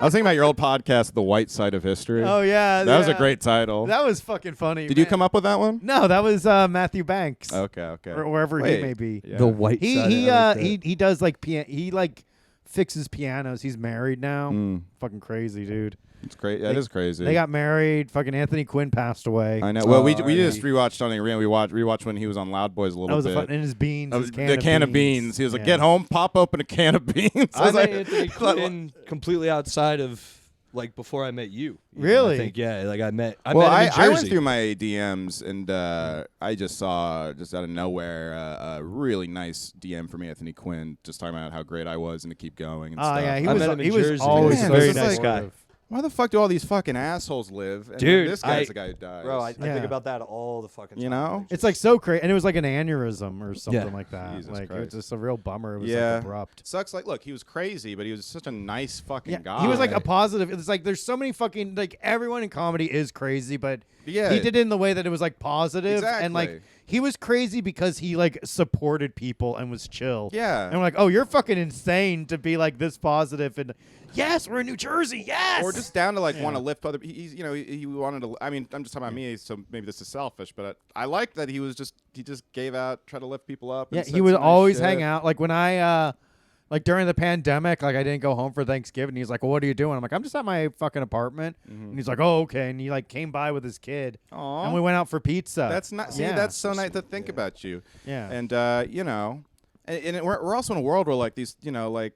I was thinking about your old podcast, The White Side of History. Oh yeah, that was a yeah. great title. That was fucking funny. Did you man. come up with that one? No, that was Matthew Banks. Okay. Or wherever Wait, he may be. yeah. white He does like he like fixes pianos. He's married now. Mm. Fucking crazy, dude. It's great. That is crazy. They got married. Fucking Anthony Quinn passed away. I know. Well, we R.I.P. just rewatched something. We rewatched when he was on Loud Boys a That little was a bit. fun. And his beans. His the can of beans. He was like, Yeah. "Get home, pop open a can of beans." I I was met like, Anthony Quinn completely outside of like before I met you. Really? I think yeah. Like I met well, him in Jersey. I went through my DMs and I just saw just out of nowhere a really nice DM from Anthony Quinn, just talking about how great I was and to keep going and Oh stuff. yeah, I met him in he was Jersey. always Man, very this is nice like- guy. Why the fuck do all these fucking assholes live? And Dude, this guy's I- the guy who dies. Bro, I Yeah. think about that all the fucking time. You know? It's like so crazy, and it was like an aneurysm or something Yeah. like that. Jesus like it Christ. was just a real bummer. It was yeah, like abrupt. sucks. Like, look, he was crazy, but he was such a nice fucking Yeah, guy. he was like a positive. It's like there's so many fucking like everyone in comedy is crazy, but Yeah. he did it in the way that it was like positive and like Exactly. he was crazy because he like supported people and was chill. Yeah. and we're like, oh, you're fucking insane to be like this positive and yes, we're in New Jersey, yes, or just down to like Yeah. want to lift other. He's he wanted to. I mean, I'm just talking about me, so maybe this is selfish, but I like that he just gave out, tried to lift people up. Yeah, and he said would some nice always shit. hang out. Like when I like during the pandemic, like I didn't go home for Thanksgiving. He's like, well, what are you doing? I'm like, I'm just at my fucking apartment. And he's like, oh, okay. And he like came by with his kid. Aw. And we went out for pizza. That's not. See, Yeah. that's so nice to think about you. Yeah. And you know, and we're also in a world where like these, you know, like.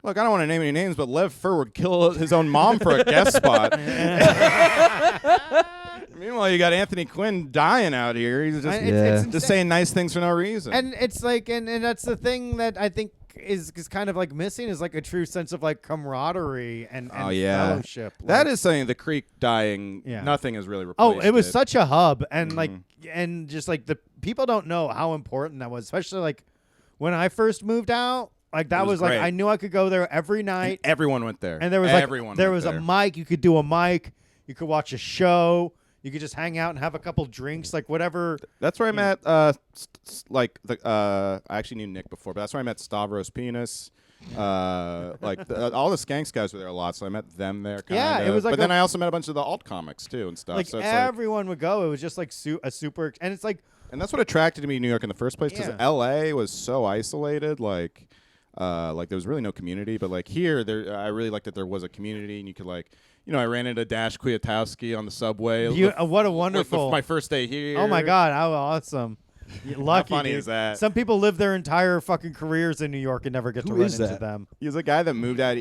Look, I don't want to name any names, but Lev Fur would kill his own mom for a guest spot. Meanwhile, you got Anthony Quinn dying out here. He's just, it's just insane. saying nice things for no reason. And it's like, and that's the thing that I think is kind of like missing is like a true sense of like camaraderie and fellowship. That Like, is saying the creek dying. Yeah. Nothing has really replaced it was such a hub, and Mm-hmm. like, and just like the people don't know how important that was, especially like when I first moved out. Like that It was was like great. I knew I could go there every And night, everyone went there. and there was like everyone there went was there. a mic. You could do a mic. You could watch a show. You could just hang out and have a couple drinks, like whatever. That's where I met. I actually knew Nick before, but that's where I met Stavros Penis. All the Skanks guys were there a lot, so I met them there. Yeah, kinda. it was like But then a- I also met a bunch of the alt comics too and stuff. Like so it's everyone would go. It was just like a super, and it's like and that's what attracted me to New York in the first place because Yeah. L.A. was so isolated. Like there was really no community. But like here, I really liked that there was a community, and you could like. I ran into Dash Kwiatkowski on the subway. what a wonderful. my first day here. Oh my God, how awesome! You're lucky. funny dude. is that? Some people live their entire fucking careers in New York and never get to Who run is into that? them. He's a guy that moved out.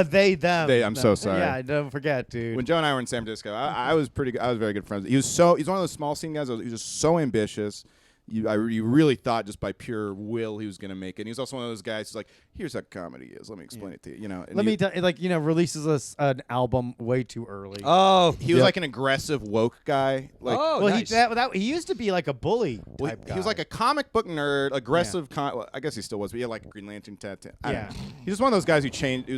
They them. I'm so sorry. Yeah, don't forget, dude. When Joe and I were in San Francisco, I was very good friends. He's one of those small scene guys. He was just so ambitious. You really thought just by pure will he was going to make it. And he was also one of those guys who's like, here's how comedy is. Let me explain it to you. And Let me tell you, like, releases an album way too early. Oh, he was like an aggressive woke guy. Like, oh, well, nice. he used to be like a bully type guy. he was like a comic book nerd, aggressive. Well, I guess he still was, but he had like a Green Lantern tattoo. I don't know. He's just one of those guys who changed. He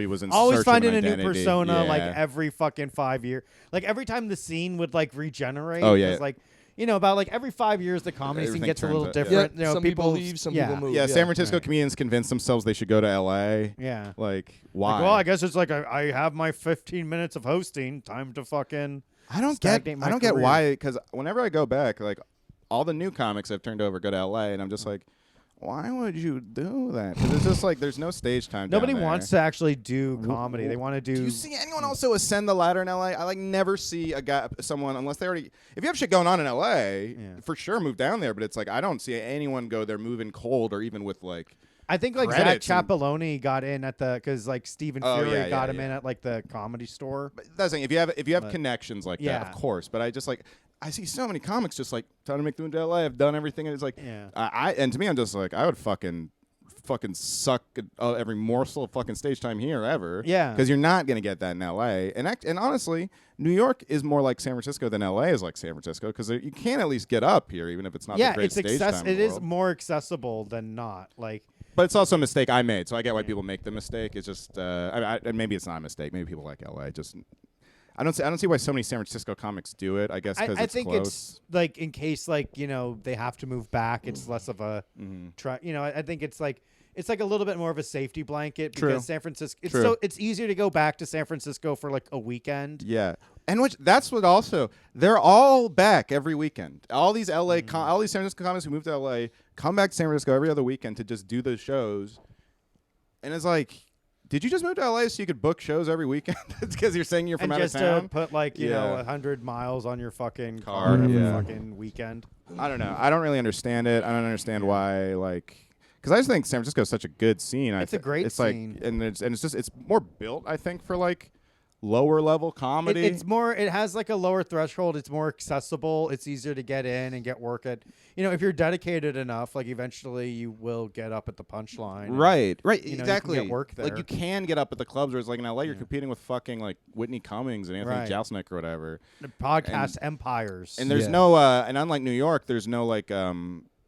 was in always search of finding an a new identity. persona like Yeah. every fucking 5 years. Like every time the scene would like regenerate. Oh, yeah. It was like, about like every 5 years the comedy scene Everything gets a turns little out, yeah. different. Yeah, some people leave, some people move. Yeah, San Francisco right. comedians convinced themselves they should go to L.A. Yeah. Like, why? Like, well, I guess it's like I have my 15 minutes of hosting. Time to fucking. I don't stagnate my get career. why. Because whenever I go back, like all the new comics I've turned over go to L.A. and I'm just like, why would you do that? Because it's just like there's no stage time. Nobody down there. wants to actually do comedy. They want to do. Do you see anyone also ascend the ladder in LA? I like never see someone unless they already. If you have shit going on in LA, for sure move down there. But it's like I don't see anyone go there moving cold or even with like. I think like Zach credits and- Chapeloni got in at the because like Stephen Oh, Fury yeah, got yeah, him in yeah. at like the Comedy Store. But that's the thing. If you have But- connections like that, Yeah. of course. But I just like I see so many comics just like trying to make them into LA. I've done everything, and it's like Yeah. and to me, I'm just like I would fucking suck at, every morsel of fucking stage time here ever. Yeah. Because you're not gonna get that in LA. And honestly, New York is more like San Francisco than LA is like San Francisco because you can at least get up here, even if it's not the Yeah, great it's stage time. in It the is world. more accessible than not. Like But it's also a mistake I made, so I get why people make the mistake. It's just maybe it's not a mistake. Maybe people like LA. Just I don't see why so many San Francisco comics do it. I guess because I it's think close. it's like in case like they have to move back, it's less of a Mm-hmm. try. I think it's like a little bit more of a safety blanket True. because San Francisco. True. It's easier to go back to San Francisco for like a weekend. Yeah, and that's what also they're all back every weekend. All these LA, all these San Francisco comics who moved to LA come back to San Francisco every other weekend to just do the shows, and it's like, did you just move to LA so you could book shows every weekend? It's because you're saying you're from And out of just town. to put like Yeah. 100 miles on your fucking Car, car every yeah. fucking weekend. I don't know. I don't really understand it. I don't understand why because I just think San Francisco is such a good scene. It's a great scene. Like, and it's more built, I think, for like lower level comedy. It's more. It has like a lower threshold. It's more accessible. It's easier to get in and get work at. If you're dedicated enough, like eventually you will get up at the punchline. and, Right, you can exactly. get work Like there. you can get up at the clubs, whereas like in LA, you're competing with fucking like Whitney Cummings and Anthony Right. Jeselnik or whatever. The podcast empires. And there's Yeah. no, and unlike New York, there's no like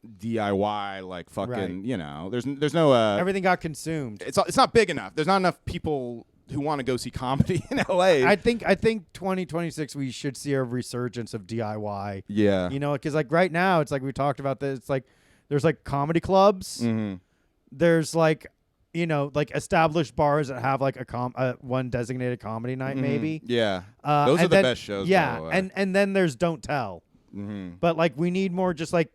DIY like fucking Right. there's no everything got consumed. it's not big enough. There's not enough people who want to go see comedy in LA. I think 2026 we should see a resurgence of DIY. yeah. Because like right now it's like we talked about this. It's like there's like comedy clubs. Mm-hmm. There's like like established bars that have like one designated comedy night maybe. Yeah. Uh, Those and are the then- best shows. by Yeah, the way. and then there's Don't Tell. Mm-hmm. But like we need more just like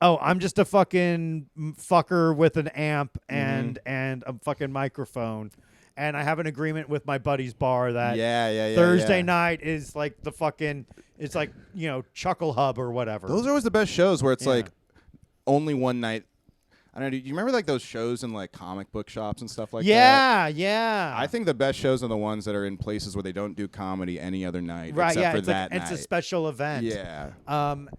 oh, I'm just a fucking fucker with an amp and a fucking microphone, and I have an agreement with my buddy's bar that yeah. Thursday night is like the fucking it's like Chuckle Hub or whatever. Those are always the best shows where it's Yeah. like only one night. I don't know. Do you remember like those shows in like comic book shops and stuff like that? Yeah. I think the best shows are the ones that are in places where they don't do comedy any other night, Right. except Yeah. for It's that like night. it's a special event. Yeah.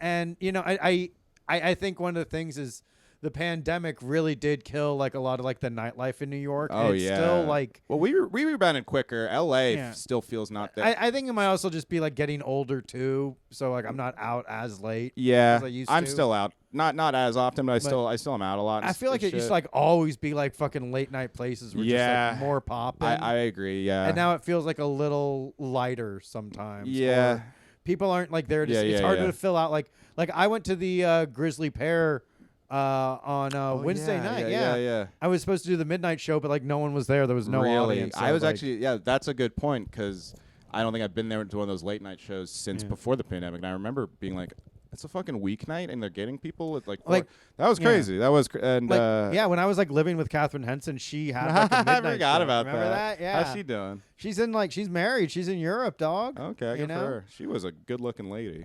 And you know, I think one of the things is the pandemic really did kill like a lot of like the nightlife in New York. Oh and it's yeah. Still like. Well, we rebounded quicker. L.A. Yeah. still feels not that. I think it might also just be like getting older too. So like I'm not out as late. Yeah, as I used I'm to. still out. Not as often, but I still am out a lot. I feel like it used to like always be like fucking late night places were just like more popping. I agree. Yeah. And now it feels like a little lighter sometimes. Yeah. Or people aren't like there. It's Yeah, harder yeah. to fill out. Like I went to the Grizzly Pear on Wednesday night. Yeah. I was supposed to do the midnight show, but like no one was there. There was no really? audience. I so, was like, actually that's a good point because I don't think I've been there to one of those late night shows since before the pandemic. And I remember being like, it's a fucking weeknight and they're getting people at like that was crazy. That was and when I was like living with Catherine Henson, she had like a midnight I forgot show. about Remember that? Yeah. How's she doing? She's in like she's married. She's in Europe, dog. Okay, you good for her. She was a good-looking lady.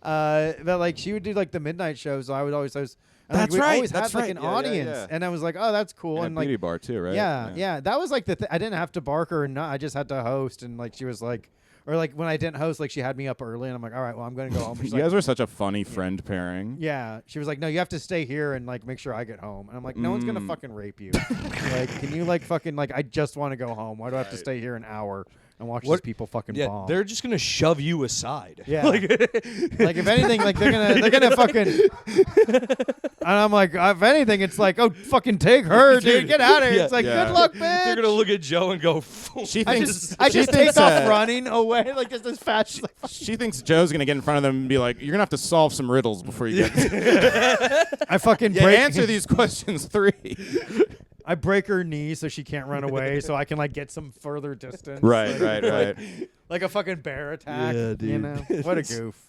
But like she would do like the midnight shows. So I would always and, like, That's we right, always that's had like right. an Yeah, yeah, audience, yeah. and I was like, oh, that's cool. And And a like beauty bar too, right? Yeah. That was like I didn't have to bark her or not. I just had to host, and like she was like, or like when I didn't host, like she had me up early, and I'm like, all right, well I'm gonna go home. And she's You like, guys were such a funny friend pairing. yeah, she was like, no, you have to stay here and like make sure I get home. And I'm like, no one's gonna fucking rape you. Like, can you like fucking like I just want to go home. Why do I have to stay here an hour and watch these people fucking bomb? They're just gonna shove you aside. Yeah. like if anything, like they're gonna fucking. And I'm like, if anything, it's like, oh, fucking take her, dude, get out of here. Yeah. It's like, Yeah. good luck, bitch. They're gonna look at Joe and go. She I thinks just take off running away like just as fast. She's like, she thinks Joe's gonna get in front of them and be like, "You're gonna have to solve some riddles before you get." I fucking Yeah, break. answer these questions 3. I break her knee so she can't run away, so I can like get some further distance. Right. Like a fucking bear attack. Yeah, You dude. know, what a goof.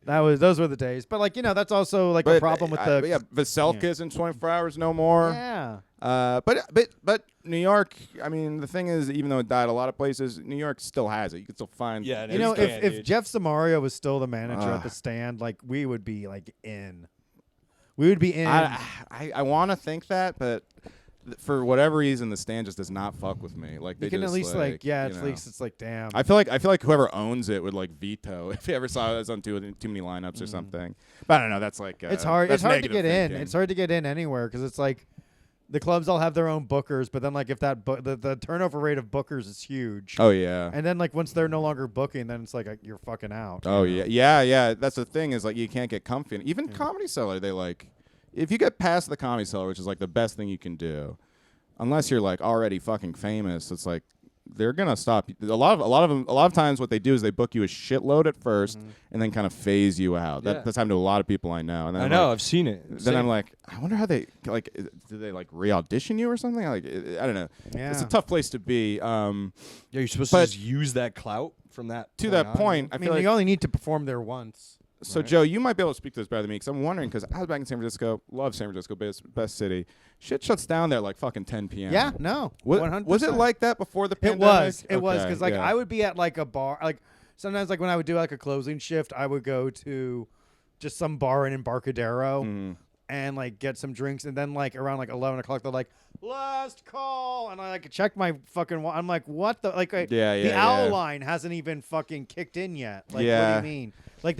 Those were the days. But like that's also like a problem with the. Veselka's in 24 hours no more. Yeah. But New York. I mean, the thing is, even though it died a lot of places, New York still has it. You can still find. Yeah, it You know, is bad, if dude. Jeff Samario was still the manager at the stand, like we would be like in. We would be in. I want to think that, but for whatever reason, the stand just does not fuck with me. Like they you can just, at least like at you know. least it's like damn. I feel like whoever owns it would like veto if they ever saw us on too many lineups or something. But I don't know. That's like It's hard. That's It's hard to negative get in. thinking. It's hard to get in anywhere because it's like the clubs all have their own bookers, but then like if that the turnover rate of bookers is huge. Oh yeah. And then like once they're no longer booking, then it's like you're fucking out. Oh you know? yeah. That's the thing is like you can't get comfy. Even Comedy Cellar, they like if you get past the Comedy Cellar, which is like the best thing you can do, unless you're like already fucking famous, it's like they're gonna stop. A lot of times, what they do is they book you a shitload at 1st and then kind of phase you out. Yeah. That's happened to a lot of people I know. And then I I'm know. like- I've seen it. then I'm like, I wonder how they like. Do they like re-audition you or something? Like, I don't know. Yeah. It's a tough place to be. Yeah, you're supposed to But- just use that clout from that. To that point, I I feel mean, like you only need to perform there once. So, Joe, you might be able to speak to this better than me because I'm wondering because I was back in San Francisco, love San Francisco, best city. Shit shuts down there at like fucking 10 p.m. Yeah, no. Was 100%. it like that before the It pandemic? was. It was Okay, because like yeah. I would be at like a bar. Like sometimes like when I would do like a closing shift, I would go to just some bar in Embarcadero and like get some drinks, and then like around like 11 o'clock they're like last call, and I like check my fucking. I'm like, what the like? The owl line hasn't even fucking kicked in yet. Like, what Yeah. do you mean? Like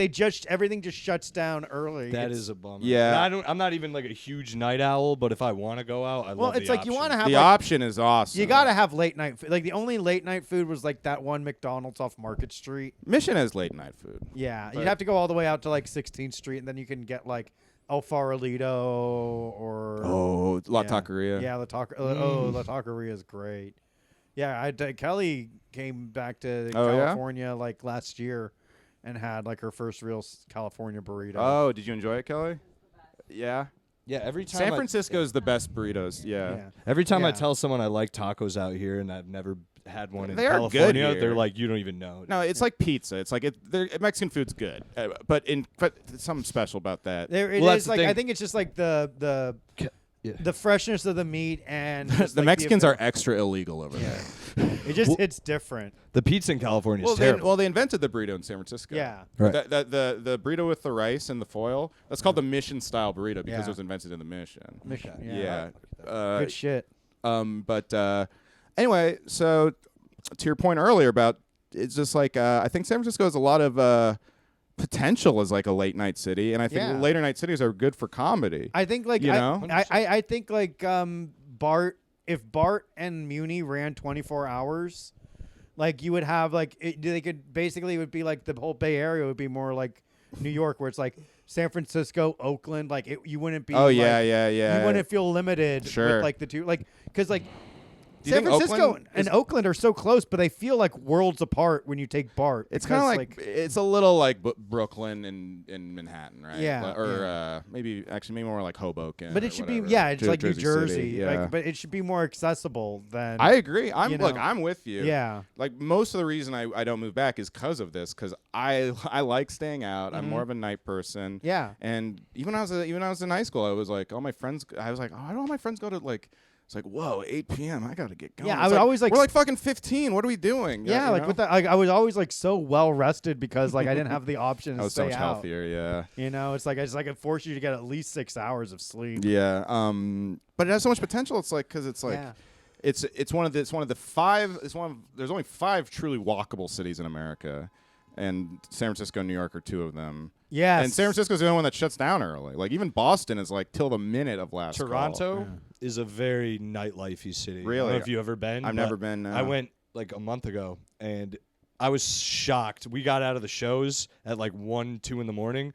everything just shuts down early. That It's- is a bummer. Yeah. And I'm not even like a huge night owl, but if I want to go out, I Well, love it's the like you option. want to have The like, option is awesome. you gotta have late night food. Like the only late night food was like that one McDonald's off Market Street. Mission has late night food. Yeah, But- you'd have to go all the way out to like 16th Street, and then you can get like El Farolito or Oh, La yeah. Taqueria. Yeah, La Taqueria is great. Yeah, Kelly came back to Oh, yeah? California like last year, and had like her first real California burrito. Oh, did you enjoy it, Kelly? Yeah. Yeah, every time San Francisco is the best burritos. Yeah. yeah. Every time I Yeah. tell someone I like tacos out here and I've never had one in They are good California, here. they're like, you don't even know. No, it's like pizza. It's like Mexican food's good, but there's something special about that. There it Well, is that's the like I thing. think it's just like the the freshness of the meat and The Mexicans are extra illegal over there. It just hits different. The pizza in California is Well, terrible. they invented the burrito in San Francisco. Yeah. Right. The burrito with the rice and the foil, that's called the Mission style burrito because Yeah. it was invented in the Mission. Mission. Yeah. Good shit. But anyway, so to your point earlier about it's just like I think San Francisco has a lot of potential as like a late night city, and I think later night cities are good for comedy. I think like I think like Bart, if Bart and Muni ran 24 hours, like you would have like they could basically, it would be like the whole Bay Area would be more like New York, where it's like San Francisco, Oakland, like you wouldn't be. Oh like, yeah. You wouldn't feel limited with like the two, like because like Do you San think Francisco Oakland and Oakland are so close, but they feel like worlds apart when you take Bart. It's kind of like it's a little like Brooklyn and Manhattan, right? Yeah, Or maybe more like Hoboken. but or it should be whatever. it's like New Jersey, City, yeah. like, but it should be more accessible than. I agree. know. I'm with you. Yeah. Like most of the reason I don't move back is because of this. Because I like staying out. I'm more of a night person. Yeah. And even when I was in high school, I was like, all my friends. I was like, oh, I don't all my friends go to like. It's like, whoa, 8 p.m. I gotta get going. Yeah, It's I would always like. We're like fucking 15. What are we doing? Yeah, you like know? with that, I was always like so well rested because like I didn't have the option to I was stay so much out. healthier. Yeah. You know, it's like it forced you to get at least 6 hours of sleep. Yeah. But it has so much potential. It's like because it's like. Yeah. It's one of the five. There's only 5 truly walkable cities in America, and San Francisco and New York are 2 of them. Yes. And San Francisco's the only one that shuts down early. Like even Boston is like till the minute of last call. Toronto is a very nightlife-y city. I Really? don't know if you ever been. I've but never been. I went like a month ago, and I was shocked. We got out of the shows at like 1, 2 in the morning.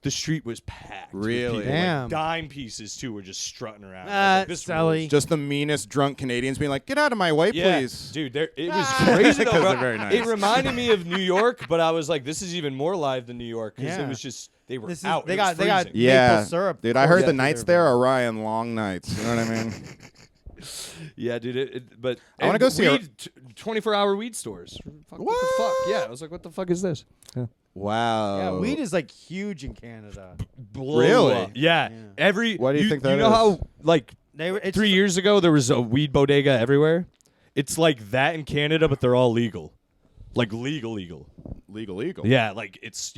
The street was packed. with Really? people. Damn. Like dime pieces too were just strutting around. I was like, this Selli. rules. Just the meanest drunk Canadians being like, "Get out of my way, Yeah, please." dude, it was crazy. though, 'Cause bro. they're very nice. It reminded me of New York, but I was like, this is even more live than New York because Yeah. it was just they were This is- out. they It got- was they got- freezing. Yeah, maple syrup dude. I heard course. the nights there are Ryan long nights. You know what I mean? Yeah, dude. But I wanna go see a- 24-hour weed stores. What the fuck? Yeah, I was like, what the fuck is this? Wow. Yeah, weed is like huge in Canada. Blow Really? up. Yeah. Every. Why do you think that You know is? how like It's 3 years ago there was a weed bodega everywhere. It's like that in Canada, but they're all legal. Like legal. legal. Yeah, like it's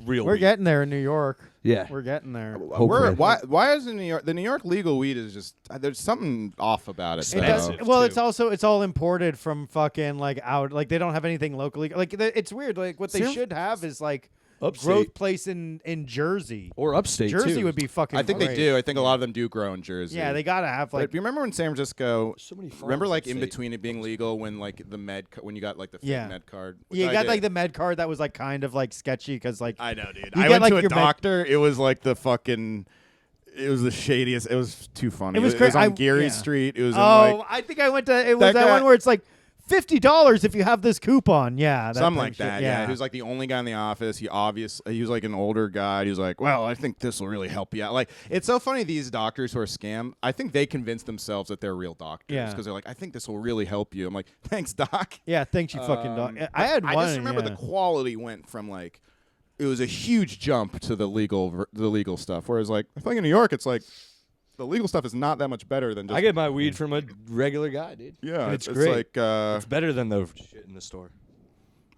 real. We're weed. getting there in New York. Yeah. We're getting there. Why is in New York the New York legal weed is just there's something off about it. It does, Expensive, well, too. it's all imported from fucking like out. Like they don't have anything locally. Like it's weird. Like what they should have is like Upstate. growth place in Jersey. Or upstate Jersey too. would be fucking. I think great. they do. I think a lot of them do grow in Jersey. Yeah, they gotta have But like. do you remember when San Francisco? So many farms Remember, like in upstate. between it being legal, when like the when you got like the fake Yeah. med card. which Yeah, you I got did. like the med card that was like kind of like sketchy because like I know, dude. You I get, went like, to a your med- doctor. It was like the fucking. It was the shadiest. It was too funny. It was It was cra- on I- Geary yeah. Street. It was in oh, like I think I went to it was That that guy- one where it's like $50 if you have this coupon. Yeah, that something type like of shit. that. Yeah. He was like the only guy in the office. He was like an older guy. He was like, "Well, I think this will really help you out." Like, it's so funny. These doctors who are scam. I think they convince themselves that they're real doctors Yeah. because they're like, "I think this will really help you." I'm like, "Thanks, doc." Yeah, thanks you fucking dog. I had one. I just remember yeah. the quality went from like it was a huge jump to the legal stuff. Whereas like I think in New York, it's like the legal stuff is not that much better than just I get my weed from a regular guy, dude. yeah. And It's great. like It's better than the shit in the store.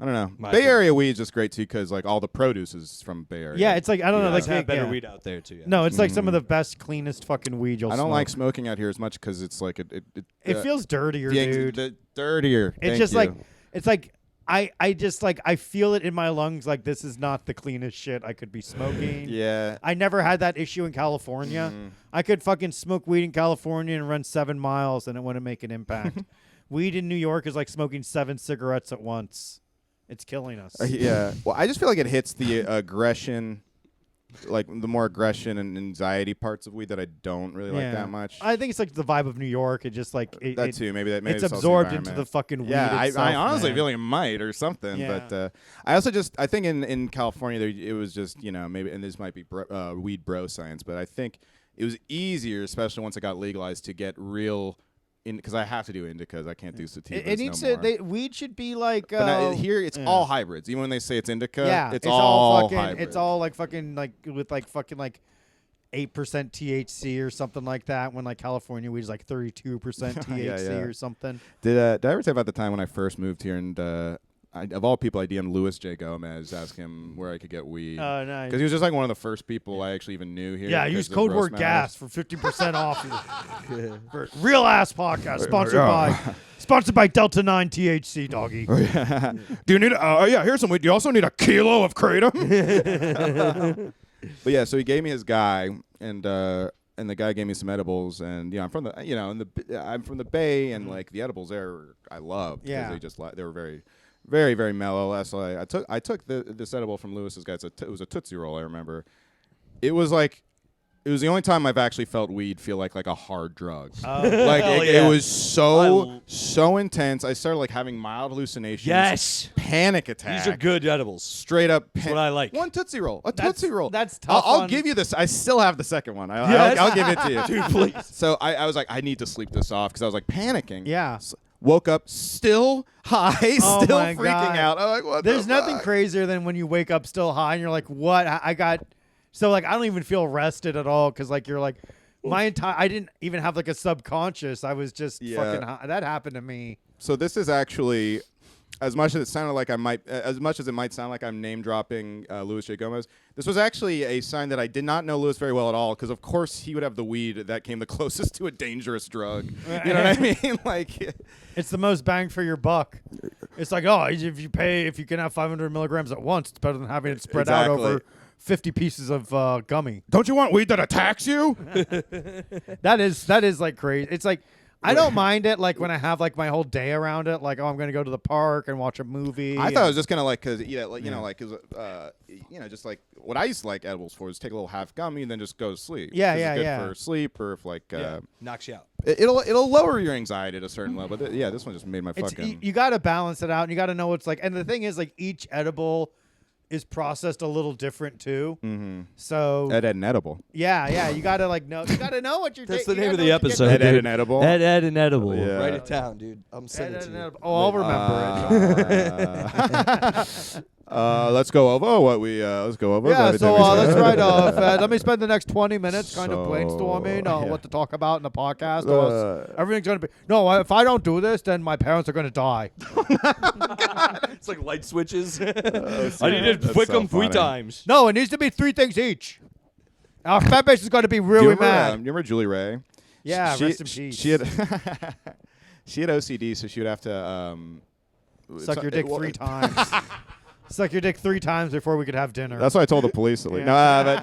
I don't know. My Bay opinion. Area weed is just great too because like all the produce is from Bay Area. Yeah, it's like I don't know, Yeah. like Guys have better yeah. weed out there too. Yeah. No, it's like some of the best, cleanest fucking weed you'll I don't smoke. like smoking out here as much because it's like It feels dirtier, the dude. the dirtier. It's Thank just you. like it's like I just like I feel it in my lungs. Like this is not the cleanest shit I could be smoking. yeah. I never had that issue in California. I could fucking smoke weed in California and run 7 miles and it wouldn't make an impact. Weed in New York is like smoking 7 cigarettes at once. It's killing us. Yeah. Well, I just feel like it hits the aggression, like the more aggression and anxiety parts of weed that I don't really like that much. I think it's like the vibe of New York. It just like that too. Maybe it's also the absorbed into environment. the fucking weed. Yeah, itself, I honestly man. feel like it might or something. Yeah. But I also I think in California it was just maybe, and this might be weed bro science, but I think it was easier, especially once it got legalized, to get real. Because I have to do indicas, I can't do sativas. It needs no to. more. Weed should be like. But now, here it's yeah. all hybrids. Even when they say it's indica, Yeah, it's all fucking. hybrid. It's all like fucking like with like fucking like 8% THC or something like that, when like California weed is like 32% THC or something. Did I ever tell you about the time when I first moved here and of all people I DM'd Louis J. Gomez, ask him where I could get weed. Oh, nice. Because he was just like one of the first people I actually even knew here. Yeah, use code word gas for 50% off. For Real Ass Podcast, sponsored by Delta 9 THC, doggy. Do you need? Here's some weed. Do you also need a kilo of kratom? But yeah, so he gave me his guy, and the guy gave me some edibles, and I'm from I'm from the Bay, and like the edibles there I love because they were very, very, very mellow. So I took this edible from Lewis's guy. It was a Tootsie Roll. I remember. It was the only time I've actually felt weed feel like a hard drug. It was so intense. I started like having mild hallucinations. Yes. Panic attacks. These are good edibles. Straight up. That's what I like. One Tootsie Roll. Tootsie Roll. That's tough. I'll give you this. I still have the second one. I'll give it to you. Dude, please. So I was like, I need to sleep this off because I was like panicking. Yeah. Woke up still high, Oh still my freaking God. out. I'm like, what There's the nothing fuck? crazier than when you wake up still high and you're like, what? I got. So like I don't even feel rested at all because like you're like I didn't even have like a subconscious. I was just fucking high. That happened to me. So this is actually, as much as it might sound like I'm name dropping Louis J. Gomez, this was actually a sign that I did not know Louis very well at all, because of course he would have the weed that came the closest to a dangerous drug. You know what I mean? Like, it's the most bang for your buck. It's like, oh, if you can have 500 milligrams at once, it's better than having it spread out over 50 pieces of gummy. Don't you want weed that attacks you? That is like crazy. It's like I don't mind it like when I have like my whole day around it. Like, oh, I'm gonna go to the park and watch a movie. I thought it was just gonna like just like what I used to like edibles for is take a little half gummy and then just go to sleep. Yeah, it's good for sleep, or if like knocks you out. It'll lower your anxiety at a certain level. But this one just made my fucking. You got to balance it out, and you got to know what's like. And the thing is, like, each edible is processed a little different too. Mm-hmm. So Ed and edible. Yeah. You gotta know. You gotta know what you're. That's the name of the episode. Ed and edible. Ed and edible. Yeah. Write it down, dude. I'm sending it to you. Oh, I'll remember it. Let's go over what we. Let's go over. Yeah. everything So we said. let's write off. Let me spend the next 20 minutes kind of So, brainstorming what to talk about in the podcast. Or else everything's gonna be if I don't do this, then my parents are gonna die. It's like light switches. I need to flick them 3 times. No, it needs to be 3 things each. Our fan base is going to be really mad. You remember Julie Ray? Yeah, she, rest in peace. She had she had OCD, so she would have to Suck your dick 3 times. Suck your dick 3 times before we could have dinner. That's what I told the police. Like, Yeah. No, but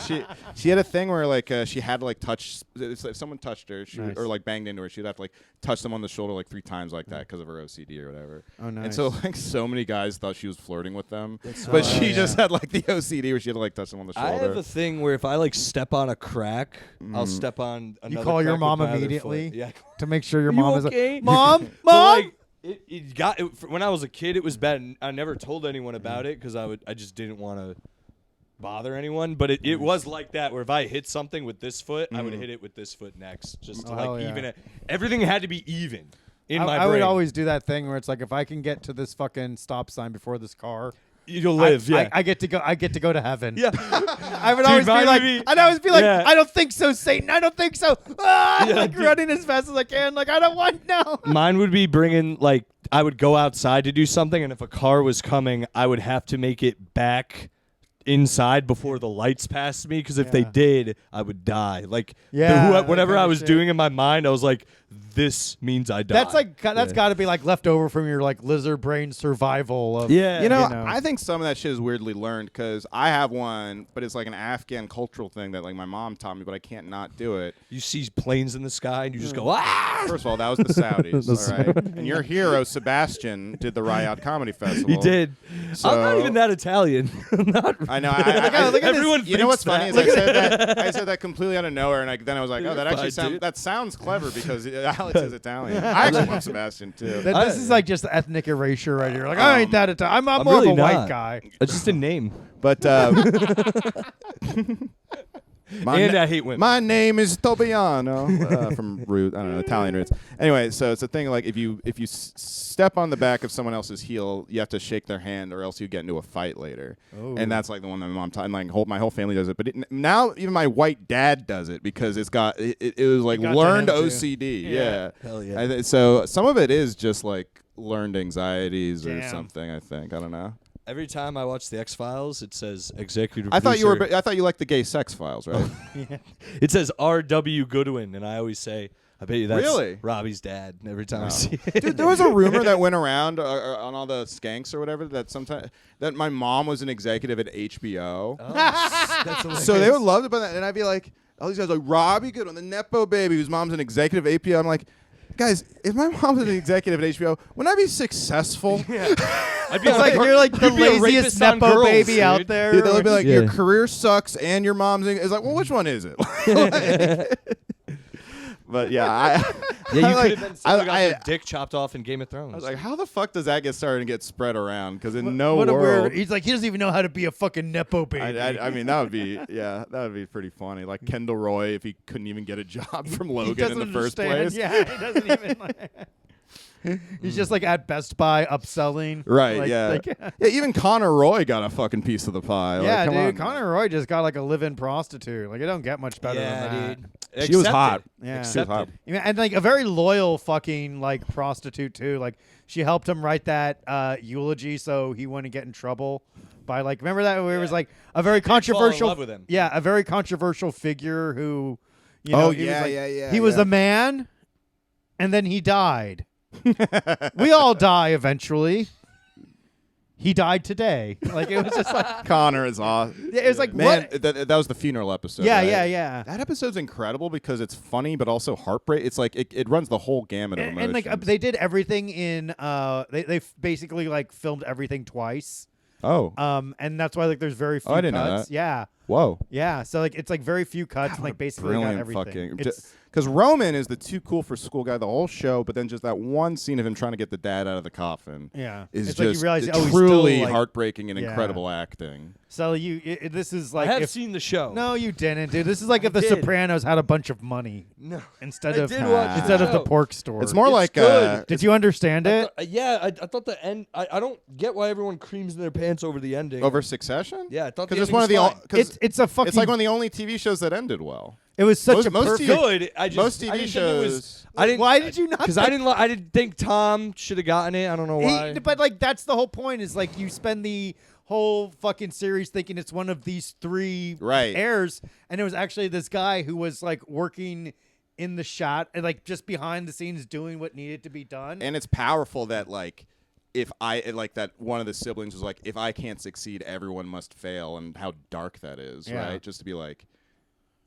she had a thing where like she had to like touch if someone touched her, Nice. or like banged into her, she'd have to like touch them on the shoulder like 3 times like that because of her OCD or whatever. Oh, nice. And so like so many guys thought she was flirting with them, but she just had like the OCD where she had to like touch them on the shoulder. I have a thing where if I like step on a crack, I'll step on another. You call your crack mom with my other immediately foot. Yeah. to make sure your You mom okay? is Mom. But, like, when I was a kid, it was bad. And I never told anyone about it because I just didn't want to bother anyone. But it was like that, where if I hit something with this foot, I would hit it with this foot next, just to even it. Everything had to be even in my brain. I would always do that thing where it's like, if I can get to this fucking stop sign before this car, you'll live. I get to go. I get to go to heaven. Yeah. I would always be like, Yeah. I don't think so, Satan. I don't think so. Like running as fast as I can. Like, I don't want no. Mine would be bringing, like, I would go outside to do something, and if a car was coming, I would have to make it back inside before the lights passed me, because if they did, I would die. Like, whatever that I kinda was shit. doing in my mind, I was like, this means I die. That's got to be like left over from your like lizard brain survival of You know, I think some of that shit is weirdly learned, because I have one, but it's like an Afghan cultural thing that like my mom taught me, but I can't not do it. You see planes in the sky, and you just go, ah! First of all, that was the Saudis, all right? And your hero, Sebastian, did the Riot Comedy Festival. He did. So- I'm not even that Italian. I know. Look at Everyone You know what's thinks funny is that. I said that completely out of nowhere, and then I was like, oh, that actually sounds clever, because Alex is Italian. I actually love Sebastian too. This is like just ethnic erasure right here. Like, I ain't that Italian. I'm more really of a white not. guy. It's just a name. But And I hate women. My name is Tobiano from Root. I don't know, Italian roots. Anyway, so it's a thing like if you step on the back of someone else's heel, you have to shake their hand, or else you get into a fight later. Oh. And that's like the one that my mom taught. And like my whole family does it, but now even my white dad does it because it was like learned OCD. Yeah. Hell yeah. So some of it is just like learned anxieties or something. I think I don't know. Every time I watch the X-Files, it says executive I producer. thought you liked the gay sex files, right? Yeah. It says R.W. Goodwin, and I always say, I bet you that's Really? Robbie's dad every time I see it. Dude, there was a rumor that went around on all the skanks or whatever that my mom was an executive at HBO. Oh, that's hilarious. So they would love it, and I'd be like, all these guys are like Robbie Goodwin, the nepo baby whose mom's an executive at HBO. I'm like, guys, if my mom's an executive at HBO, wouldn't I be successful? I'd be It's like you're like the you'd be a laziest rapist on nepo girls, baby dude. out there. Dude, they'll be like, Yeah. your career sucks and your mom's. It's like, well, which one is it? But yeah, Yeah, you like, could have been someone who got I- their dick chopped off in Game of Thrones. I was like, how the fuck does that get started and get spread around? Because in What a world, weird. He's like, he doesn't even know how to be a fucking nepo baby. I mean, that would be pretty funny. Like Kendall Roy, if he couldn't even get a job from He Logan doesn't in the first understand. place. Yeah, he doesn't even. He's just like at Best Buy upselling. Right, Like- yeah. like- Yeah, even Connor Roy got a fucking piece of the pie. Like, yeah, come dude. on. Connor Roy just got like a live-in prostitute. Like it don't get much better yeah, than that. dude. She was hot. Yeah. She was hot. Accepted. Yeah, and like a very loyal fucking like prostitute too. Like she helped him write that eulogy so he wouldn't get in trouble by like remember that where it was like a very fall in controversial love with him. Yeah, a very controversial figure who you know Oh, he yeah, was like, yeah, he was yeah. a man and then he died. We all die eventually. He died today. Like it was just like Connor is awesome. it was like Man, what? that was the funeral episode. Yeah, right? yeah. That episode's incredible because it's funny but also heartbreak. It's like it runs the whole gamut of emotions. And like they did everything in they basically like filmed everything twice. oh, And that's why like there's very few I didn't know cuts. that. Yeah. whoa. Yeah. So like it's like very few cuts and like basically got Brilliant everything. fucking. It's- Because Roman is the too cool for school guy the whole show, but then just that one scene of him trying to get the dad out of the coffin Yeah. is It's just like you realize, oh, he's truly still, like- heartbreaking and Yeah. incredible acting. So this is like I have if, seen the show. no, you didn't, dude. This is like if The did. Sopranos had a bunch of money No. instead I of did watch instead the of the show. pork store. It's more It's like good. Did you understand it? I thought the end. I don't get why everyone creams in their pants over the ending. over Succession. Yeah, I thought because the it's one of the ending was fine. It's a fucking. it's like one of the only TV shows that ended well. it was such most a TV perfect. good. I just Most I TV didn't think it was. shows. I didn't. Why did you not? Because I didn't. I didn't think Tom should have gotten it. I don't know why. But like that's the whole point. Is like you spend the whole fucking series thinking it's one of these three Right. heirs, and it was actually this guy who was like working in the shot and like just behind the scenes doing what needed to be done. And it's powerful that like if I like that one of the siblings was like if I can't succeed everyone must fail and how dark that is, Yeah. right? Just to be like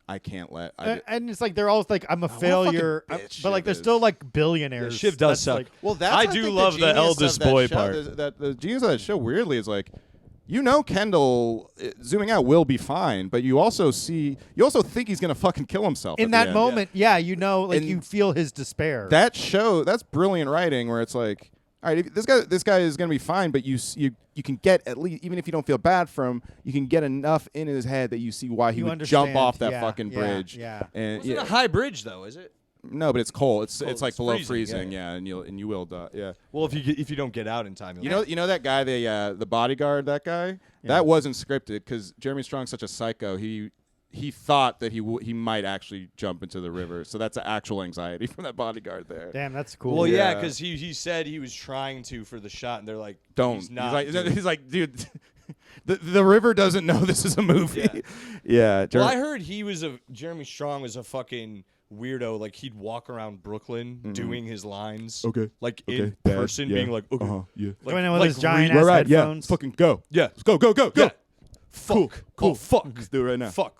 I can't let and it's like they're all like I'm a fucking failure, bitch but like Shiv they're is. still like billionaires. Yeah, Shiv does That's, suck. like- Well, that's I I do think love the genius eldest of that boy show. part. The genius of that show weirdly is like Kendall zooming out will be fine, but you also think he's gonna fucking kill himself in at that the end. moment, yeah, you know, like And you feel his despair. That's brilliant writing where it's like, all right, this guy is gonna be fine, but you can get at least, even if you don't feel bad for him, you can get enough in his head that you see why he You would jump understand, off that yeah, fucking yeah, bridge. yeah. And It's a high bridge though, is it? no, but it's cold. It's Cold. like It's below freezing, freezing, yeah. and you will die. Yeah. Well, if you don't get out in time, You know that guy, the bodyguard, that guy? That wasn't scripted because Jeremy Strong's such a psycho. He thought that he might actually jump into the river. So that's an actual anxiety from that bodyguard there. Damn, that's cool. Well, yeah, Yeah. because he said he was trying to for the shot, and they're like, Don't. He's not. He's like, dude, the river doesn't know this is a movie. Yeah. Yeah. Well, I heard Jeremy Strong was a fucking weirdo. Like he'd walk around Brooklyn doing his lines. Okay. Like Okay, in Dad, person, yeah, being like, okay. yeah. Like, Going in with like his giant We're ass right. Yeah. headphones. Fucking go. Yeah. Let's go. Go. Go. Go. Yeah. Fuck. Cool. Oh, fuck. Let's do it right now. Fuck.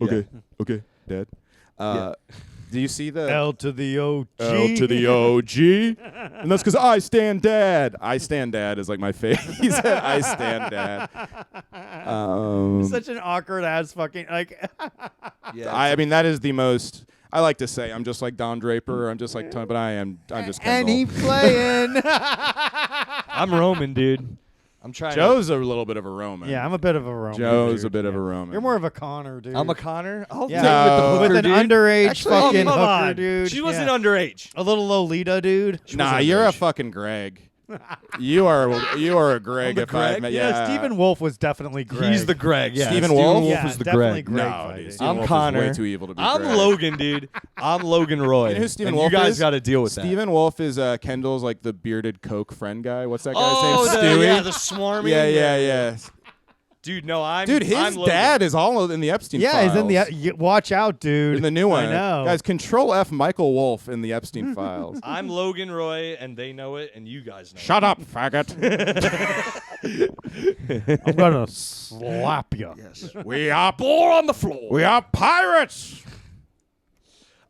Okay. Okay, Dad. Do you see the L to the OG. L to the OG? And that's because I stand dad. I stand dad is like my favorite. He said I stand dad. Such an awkward ass fucking like. Yeah. I mean, that is the most. I like to say I'm just like Don Draper. I'm just like Tony, but I'm just Kendall. and he playing. I'm Roman, dude. I'm trying. Joe's a little bit of a Roman. Yeah, I'm a bit of a Roman. Joe's a dude. bit of a Roman. You're more of a Connor, dude. I'm a Connor. I'll Yeah. take with the No. hooker, with an dude. underage Actually, fucking come hooker, on. dude. She wasn't Yeah. underage. A little Lolita, dude. Nah, you're a fucking Greg. you are a Greg. I'm a If Greg? I've met, Yeah, Stephen Wolf was definitely Greg. He's the Greg. Yeah, Stephen Wolf? Yeah, was the definitely Greg. Greg. No, fighting. dude. Stephen I'm Wolf Connor. is way too evil to be I'm Greg. Logan, dude. I'm Logan Roy. You know who Stephen and Wolf you guys is? got to deal with Stephen Wolf is Kendall's like the bearded Coke friend guy. What's that guy's Oh, name? Stewie. yeah, the swarming. yeah. Dude, no, I'm. Dude, his I'm Logan. dad is all in the Epstein Yeah, files. he's in the. Watch out, dude. In the new one. I know. Guys, Control F Michael Wolf in the Epstein files. I'm Logan Roy, and they know it, and you guys know. Shut up, faggot. I'm gonna slap you. Yes. We are Bore on the floor. we are pirates.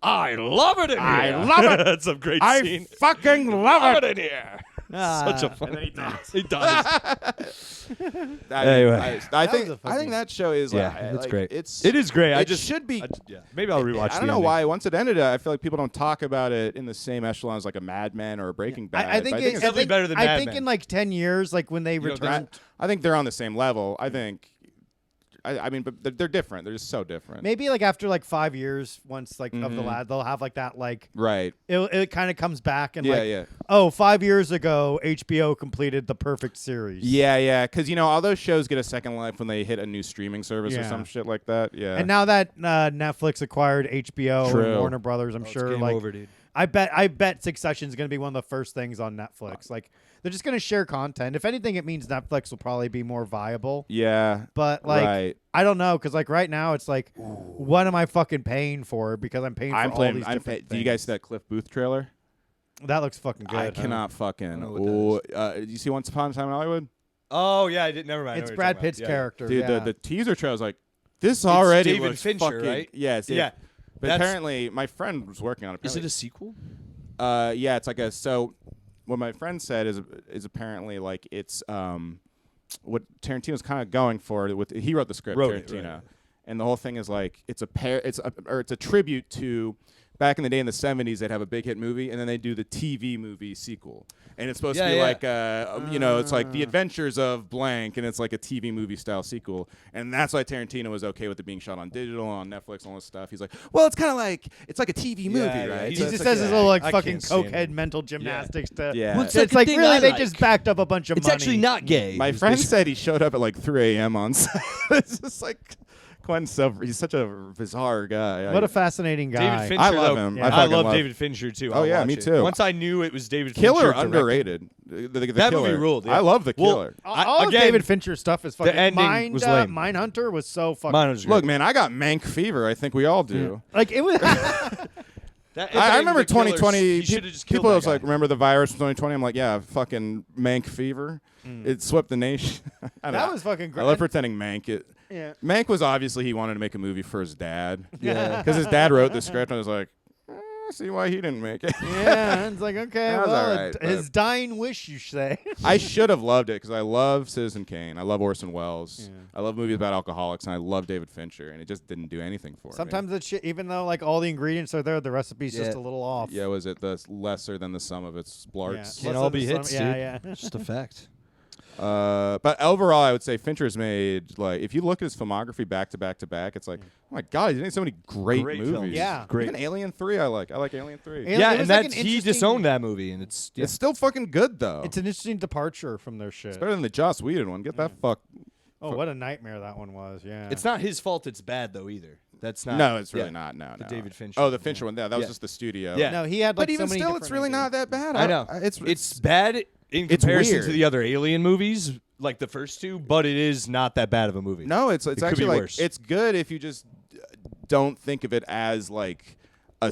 I love it in here. I love it. That's a great I scene. fucking love Love it. it in here. Ah. Such a fun. He does. Anyway, I That think was a I think that show is Yeah, like, it's great. It's It is great. I It just should be. Yeah, maybe I'll rewatch. I don't know why. Once it ended, I feel like people don't talk about it in the same echelon as like a Mad Men or a Breaking Bad. I think But it's definitely better than I Mad think Men. in like 10 years, like when they You don't return. I think they're on the same level. I think. I mean, but they're different. They're just so different. Maybe like after like 5 years, once like of the Mhm. lad, they'll have like that like Right. it kind of comes back and Yeah, like yeah. oh 5 years ago HBO completed the perfect series. Yeah. Because all those shows get a second life when they hit a new streaming service or Yeah. some shit like that. Yeah. And now that Netflix acquired HBO True. and Warner Brothers, I'm sure like over, dude. I bet Succession is going to be one of the first things on Netflix. Like they're just going to share content. If anything, it means Netflix will probably be more viable. yeah. But like right. I don't know because like right now it's like what am I fucking paying for? Because I'm paying for all these different Did you guys see things. that Cliff Booth trailer? That looks fucking good. I cannot fucking. know what Did you see Once Upon a Time in Hollywood? Oh yeah, I did. Never mind. I know It's what you're Brad talking Pitt's about. character. Dude, yeah. the teaser trailer was like, this already David looks Fincher, fucking, right? Yes. Yeah. But That's- apparently, my friend was working on it. Is it a sequel? Yeah, it's like a so. What my friend said is apparently like it's what Tarantino's kind of going for. With he wrote the script, Wrote it, Tarantino, right. and the whole thing is like it's a tribute to. Back in the day in the 70s, they'd have a big hit movie, and then they do the TV movie sequel. And it's supposed to be Yeah, like, it's like The Adventures of Blank, and it's like a TV movie style sequel. And that's why Tarantino was okay with it being shot on digital, on Netflix, all this stuff. He's like, well, it's kind of like, it's like a TV movie, yeah. right? He he So just it's says like, his little like I fucking can't stand cokehead him. mental gymnastics to. Yeah. Well, It's, like a like thing really I they like. just backed up a bunch of It's money. actually not gay. My friend said he showed up at like 3 a.m. on set. It's just like, Quentin Silver, he's such a bizarre guy. What a fascinating guy. David Fincher. I love though, him. Yeah. I I fucking love love David Fincher too. Oh, I'll yeah, watch me it. too. Once I knew it was David Killer Fincher. underrated. The That Killer. movie ruled, yeah. I love the Well, Killer. All of again, David Fincher stuff is fucking. ending was lame. Mindhunter was so fucking. Mine was Look, great. man, I got Mank fever. I think we all do. Like it was. That I ending, remember the Killers, 2020. he should've just killed People that was like, guy. remember the virus from 2020? I'm like, yeah, fucking Mank fever. It swept the nation. I don't That know. was fucking great. I love pretending Mank. Yeah. Mank was obviously he wanted to make a movie for his dad. Yeah. Because his dad wrote the script and I was like, I see why he didn't make it. Yeah, it's like okay, That was well, alright, his dying wish, you say. I should have loved it because I love Citizen Kane. I love Orson Welles. Yeah. I love movies about alcoholics, and I love David Fincher. And it just didn't do anything for me. Sometimes that shit, even though like all the ingredients are there, the recipe's just Yeah. a little off. Yeah, was it the lesser than the sum of its blarts? Can't Less all than be the hits, sum- dude. Yeah, yeah. Just a fact. But overall, I would say Fincher's made like if you look at his filmography back to back to back, it's like, oh my god, he's made so many great Great movies. films. Yeah. Great. Even Alien 3, I like. I like Alien 3. Alien- Yeah, it was and like that's an he interesting- disowned that movie, and it's It's still fucking good though. It's an interesting departure from their shit. It's better than the Joss Whedon one. Get that fuck. Oh, what a nightmare that one was. Yeah. It's not his fault. It's bad though either. That's not. No, it's really yeah. not. No, The no. David Fincher Oh, the one, Fincher yeah. one. Yeah, that was Yeah. just the studio. Yeah. No, he had like But even so many still, it's different really not ideas. that bad. I know. It's bad in It's comparison weird. to the other Alien movies, like the first two, but it is not that bad of a movie. No, it's It could actually be like worse. it's good if you just don't think of it as like or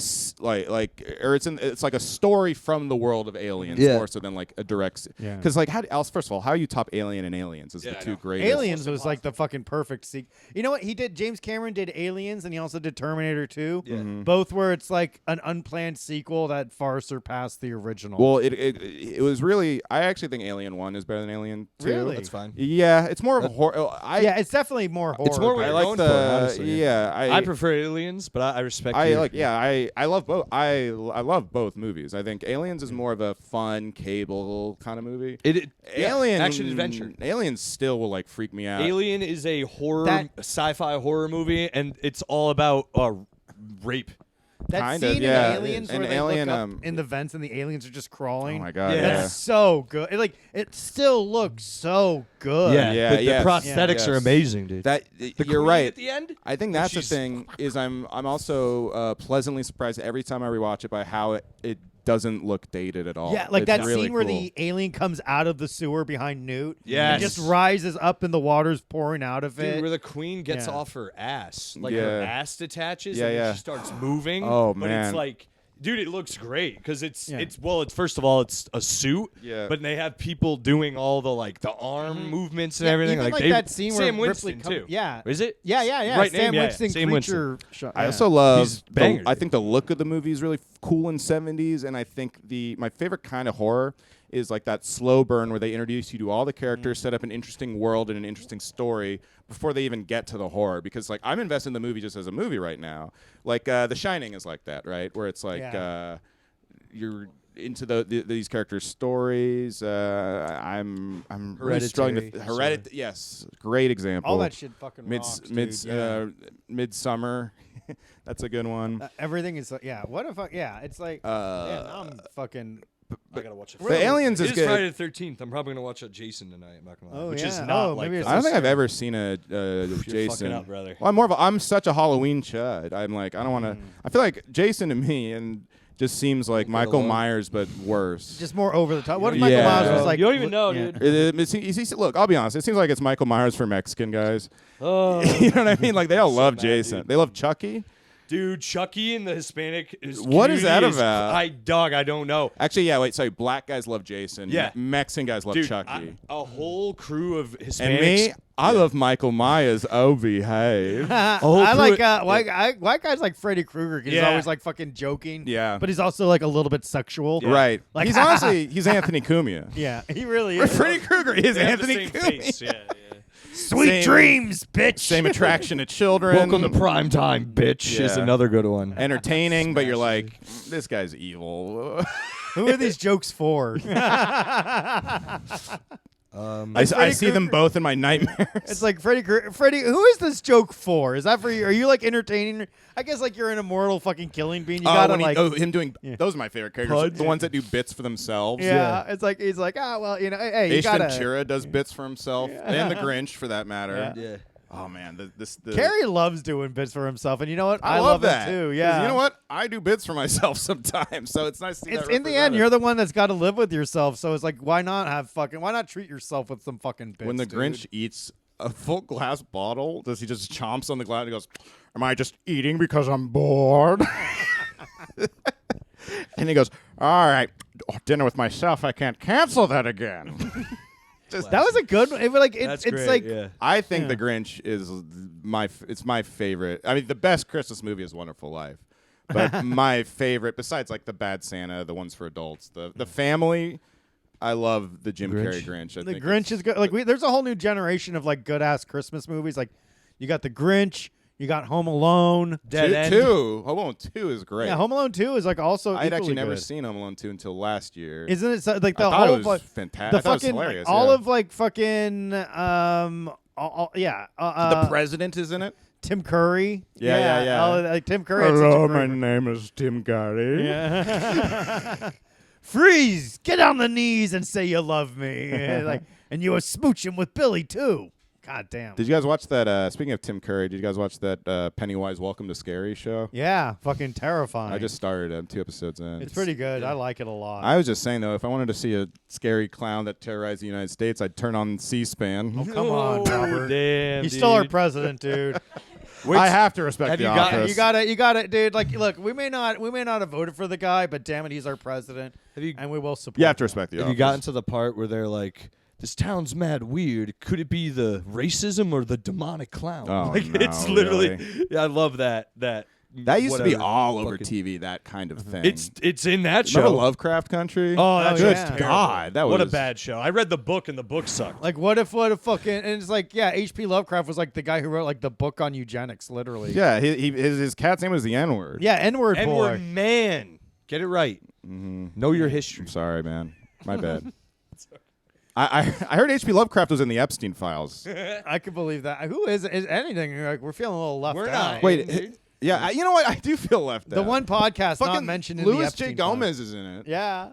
it's like a story from the world of Aliens Yeah. more so than like a direct. Yeah. Because like first of all, how you top Alien and Aliens is Yeah, the I two know. greatest. Aliens was like the fucking perfect sequel. You know what he did? James Cameron did Aliens, and he also did Terminator 2. Yeah. Both where it's like an unplanned sequel that far surpassed the original. Well, it was really. I actually think Alien 1 is better than Alien 2. Really? That's fine. Yeah, it's more of a horror. yeah, it's definitely more horror. It's more I what like going the for, honestly. yeah. I prefer Aliens, but I respect. I your- like yeah. I love both. I love both movies. I think Aliens is more of a fun cable kind of movie. Alien action adventure. Aliens still will like freak me out. Alien is a sci-fi horror movie, and it's all about rape. That Kind scene of, in yeah. Aliens An where they alien, look up in the vents and the aliens are just crawling. Oh my god! Yeah. That's so good. It still looks so good. Yeah, the yes. prosthetics Yes. are amazing, dude. You're queen right. at the end? I think that's the She's- thing. Is I'm also pleasantly surprised every time I rewatch it by how it doesn't look dated at all. Yeah, like It's that really scene where cool. the alien comes out of the sewer behind Newt. Yes. And just rises up and the water's pouring out of Dude, it. where the queen gets Yeah. off her ass, like Yeah. her ass detaches, Yeah, and then yeah. she starts moving. Oh, but man. it's like, dude, it looks great because it's Yeah. it's first of all it's a suit, Yeah. but they have people doing all the arm movements and Yeah, everything. even like like that scene where Sam Winston Winston come- too. yeah. is it? Yeah. Right Sam name, yeah, Winston Sam Winston. creature shot. I yeah. also love. He's banger, I dude. think the look of the movie is really cool in '70s, and I think my favorite kind of horror is like that slow burn where they introduce you to all the characters, set up an interesting world and an interesting story before they even get to the horror. Because like I'm invested in the movie just as a movie right now. Like The Shining is like that, right? Where it's like you're into these characters' stories. I'm really struggling to Hereditary, Yes, great example. all that shit fucking rocks, dude. Yeah. Midsummer. That's a good one. Everything is like, what if it's like, man, I'm fucking. I gotta watch it. The Aliens is It is good. Friday the 13th. I'm probably gonna watch Jason tonight. I'm not gonna lie, Oh, which yeah. is not Oh, like. maybe the it's I don't think first- I've ever seen a You're Jason. fucking up, brother. Well, I'm such a Halloween chud. I'm like, I don't want to. I feel like Jason to me and just seems like Michael alone. Myers, but worse. Just more over the top. What if Michael Yeah. Myers was like? You don't even know, yeah. dude. Look, I'll be honest. It seems like it's Michael Myers for Mexican guys. Oh, You know what I mean? Like they all love mad, Jason. dude. They love Chucky. dude, Chucky and the Hispanic. What is that community about? I don't know. Actually, yeah. Wait, sorry. Black guys love Jason. Yeah. Mexican guys love Dude, Chucky. a whole crew of Hispanics. And me, I love Michael Myers. Oh, behave. I like white guys like Freddy Krueger because he's Yeah. always like fucking joking. Yeah. but he's also like a little bit sexual. Right. Like- He's honestly, he's Anthony Cumia. Yeah, he really is. Freddy Krueger is They have the Anthony same Cumia. face. Yeah, yeah. Sweet Same- dreams, bitch. Same attraction to children. Welcome to prime time, bitch. Is Yeah. another good one. Entertaining, but you're like, this guy's evil. Who are these jokes for? I Freddy see them Krueger. both in my nightmares. It's like Freddy. Freddy, who is this joke for? Is that for you? Are you like entertaining? I guess like you're an immortal fucking killing bean. You gotta when like. him doing those are my favorite characters. The ones that do bits for themselves. yeah, it's like he's like, well, you know, hey, you Ace gotta. Ventura does bits for himself, and the Grinch for that matter. Yeah. Yeah. Oh man, the Carrie loves doing bits for himself, and you know what? I love that it too. 'Cause Yeah, you know what? I do bits for myself sometimes, so it's nice to see It's that in the end, you're the one that's got to live with yourself. So it's like, why not treat yourself with some fucking bits? when the dude? Grinch eats a full glass bottle, does he just chomps on the glass and he goes, "Am I just eating because I'm bored?" And he goes, "All right, dinner with myself. I can't cancel that again." that was a good one. It was like That's it's great. like yeah. I think Yeah. The Grinch is my favorite. I mean, the best Christmas movie is Wonderful Life, but my favorite, besides like the Bad Santa, the ones for adults, the family. I love the Jim Carrey Grinch. I the think Grinch is good. Like there's a whole new generation of like good ass Christmas movies. Like you got the Grinch, you got Home Alone. Dead End. Two. Home Alone 2 is great. Yeah, Home Alone 2 is like also. I'd actually equally never good. seen Home Alone 2 until last year. Isn't it like I the thought whole it of was like fantastic. the I thought it was fucking hilarious. all yeah. of like fucking the president is in it. Tim Curry. Yeah. all of, like Tim Curry. had such a great- name is Tim Curry. Yeah. Freeze! Get on the knees and say you love me. And you were smooching with Billy too. God damn. Did you guys watch that? Speaking of Tim Curry, did you guys watch that Pennywise Welcome to Scary show? Yeah, fucking terrifying. I just started. I'm 2 episodes in. It's pretty good. I like it a lot. I was just saying though, if I wanted to see a scary clown that terrorized the United States, I'd turn on C-SPAN. Come on, Robert. Damn. He's still our dude. president, dude. I have to respect have the you got- office. You got it, dude. Like, look, we may not have voted for the guy, but damn it, he's our president, Have you and we will support. You have to him. respect the Have office. you gotten to the part where they're like, "This town's mad weird. Could it be the racism or the demonic clown?" Oh, like no, it's literally. really? Yeah, I love that. That used to be whatever all over fucking- TV. That kind of thing. It's in that Remember show. Lovecraft Country? Oh, that good show's yeah. God, that what a was bad show. I read the book and the book sucked. Like what if fucking and it's like yeah, H.P. Lovecraft was like the guy who wrote like the book on eugenics, literally. Yeah, his cat's name was the N-word. Yeah, N-word boy. N-word man. Get it right. Know your history. I'm sorry, man. My bad. I heard H.P. Lovecraft was in the Epstein files. I could believe that. Who is anything? Like we're feeling a little left We're out. not. Wait, yeah, you know what? I do feel left The out. one podcast not fucking mentioned in the Louis Epstein J. file. Gomez is in it. Yeah.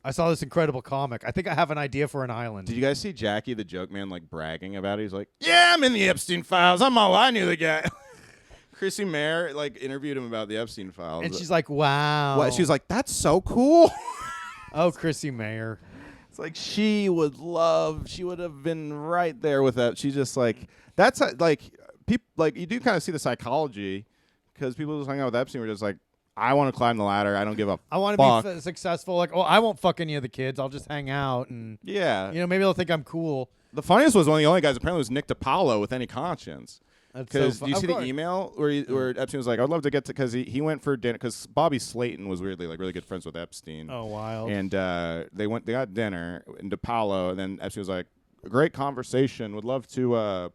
I saw this incredible comic. I think I have an idea for an island. Did you guys see Jackie the Joke Man like bragging about it? He's like, "Yeah, I'm in the Epstein files. I knew the guy." Chrissy Mayer like interviewed him about the Epstein files. And she's like, wow. What? She was like, "That's so cool." oh, Chrissy Mayer. It's like she would have been right there with that. She's just like, that's like people like you do kind of see the psychology because people just hang out with Epstein were just like, I want to climb the ladder. I don't give a I want fuck. to be successful. Like, oh, I won't fuck any of the kids. I'll just hang out and Yeah. maybe they'll think I'm cool. The funniest was one of the only guys apparently was Nick DiPaolo with any conscience. That's Because so do you of see the course. email where Epstein was like, I'd love to get to, because he went for dinner, because Bobby Slayton was weirdly like really good friends with Epstein. Oh, wild. And they got dinner in DiPaolo, and then Epstein was like, a great conversation, would love to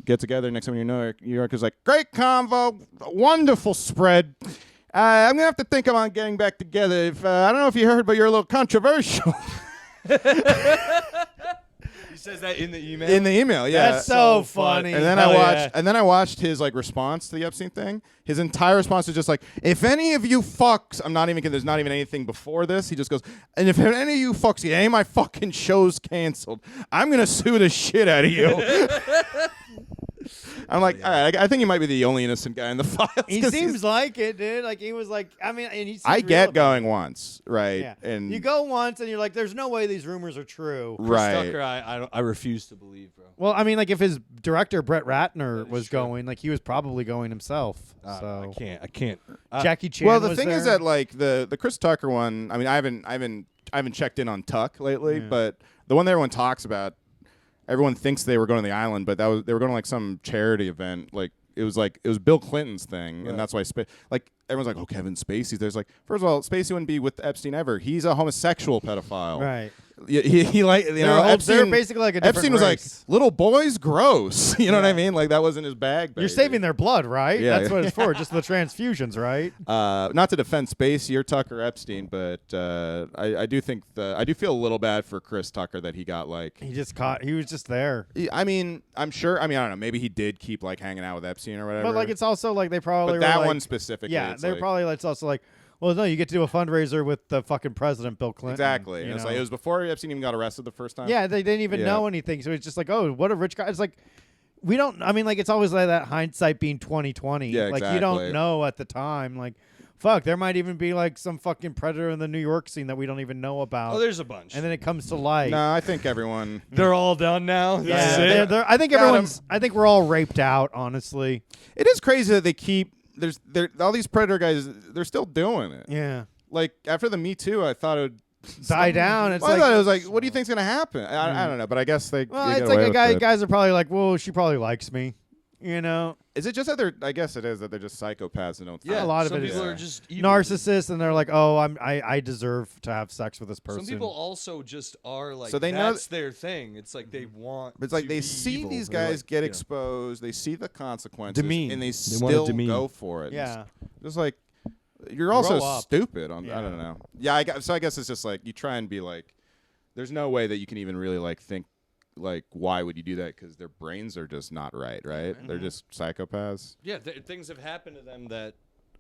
get together next time you're in New York. Is like, great convo, wonderful spread. I'm going to have to think about getting back together. If I don't know if you heard, but you're a little controversial. He says that in the email. In the email, yeah. That's so funny. And then I watched his like response to the Epstein thing. His entire response was just like, if any of you fucks, I'm not even kidding, there's not even anything before this. He just goes, and if any of you fucks get any of my fucking shows canceled, I'm gonna sue the shit out of you. I'm like, all right, I think he might be the only innocent guy in the files. He seems like it, dude. Like he was like, I mean, and he. I real get about going it. once, right? Yeah. And You go once and you're like, there's no way these rumors are true. right. Tucker, I refuse to believe, bro. Well, I mean, like if his director Brett Ratner is was true. going, like he was probably going himself. So I can't. Jackie Chan. Well, the was thing is there. that like the Chris Tucker one. I mean, I haven't checked in on Tuck lately, Yeah. but the one that everyone talks about, everyone thinks they were going to the island, but they were going to like some charity event. Like it was Bill Clinton's thing, and that's why like everyone's like, oh, Kevin Spacey. There's like, first of all, Spacey wouldn't be with Epstein ever. He's a homosexual pedophile. right. He like They're Epstein. basically like a different Epstein was race. like, little boys, gross. You know what I mean? Like that wasn't his bag. You're baby. saving their blood, right? Yeah, That's yeah. what it's for. Just the transfusions, right? Not to defend Spacey or Tucker Epstein, but I do think I do feel a little bad for Chris Tucker that he got like. He was just there. I mean, I'm sure. I mean, I don't know. Maybe he did keep like hanging out with Epstein or whatever. But like, it's also like they probably But were that like, one specifically. Yeah, it's they're like, probably. It's also like, well, no, you get to do a fundraiser with the fucking president, Bill Clinton. exactly. you And it's know? like it was before Epstein even got arrested the first time. Yeah, they didn't even Yeah. know anything, so it's just like, oh, what a rich guy. It's like we don't. I mean, like it's always like that hindsight being 20/20. Yeah, like you exactly. don't know at the time. Like, fuck, there might even be like some fucking predator in the New York scene that we don't even know about. Oh, there's a bunch. and then it comes to light. No, I think everyone. They're all done now. This Yeah, is it? I think Got 'em. everyone's. I think we're all raped out. Honestly. It is crazy that they keep. There all these predator guys. They're still doing it. Yeah. Like after the Me Too, I thought it would Die down. It's Well, like, I thought it was like, what do you think's gonna happen? I don't know, but I guess they. well, they it's get like away a with guy. it. Guys are probably like, well, she probably likes me. You know, Is it just that they're? I guess it is that they're just psychopaths and don't. Yeah, a lot of some it is people are just evil. narcissists, and they're like, oh, I deserve to have sex with this person. Some people also just are like, So they know that's their thing. It's like they want. It's like to they be see evil. these They're guys like, get you know. exposed. They see the consequences, Demean. and they wanna still demean. go for it. Yeah. Just like you're also Grow up. stupid. I Yeah. don't know. Yeah, so I guess it's just like you try and be like, there's no way that you can even really like think like why would you do that because their brains are just not right. They're just psychopaths. Yeah, things have happened to them that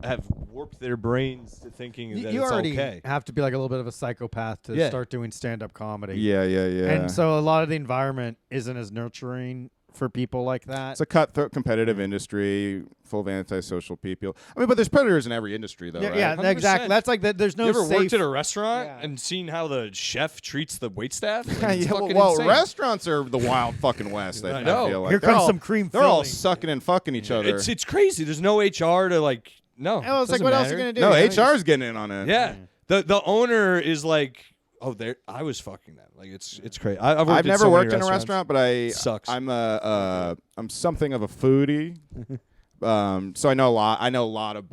have warped their brains to thinking that You it's already okay. have to be like a little bit of a psychopath to Yeah. start doing stand-up comedy. Yeah. And so a lot of the environment isn't as nurturing for people like that. It's a cutthroat competitive industry full of antisocial people. I mean, but there's predators in every industry, though, yeah, right? yeah, 100%. exactly. That's like there's no You ever safe. worked at a restaurant Yeah. and seen how the chef treats the waitstaff? Like, it's Yeah, fucking well, insane. restaurants are the wild fucking west. I know. feel like Here They're comes all- some cream They're all filling. sucking and fucking each other. It's crazy. There's no HR to like. No. Oh, it's like doesn't what else are matter. you gonna do? no, You know, HR's getting in on it. Yeah. The owner is like, oh, there. I was fucking them. Like it's crazy. I've I've never so many worked in a restaurants. restaurant, but Sucks. I'm something of a foodie. So I know a lot. I know a lot of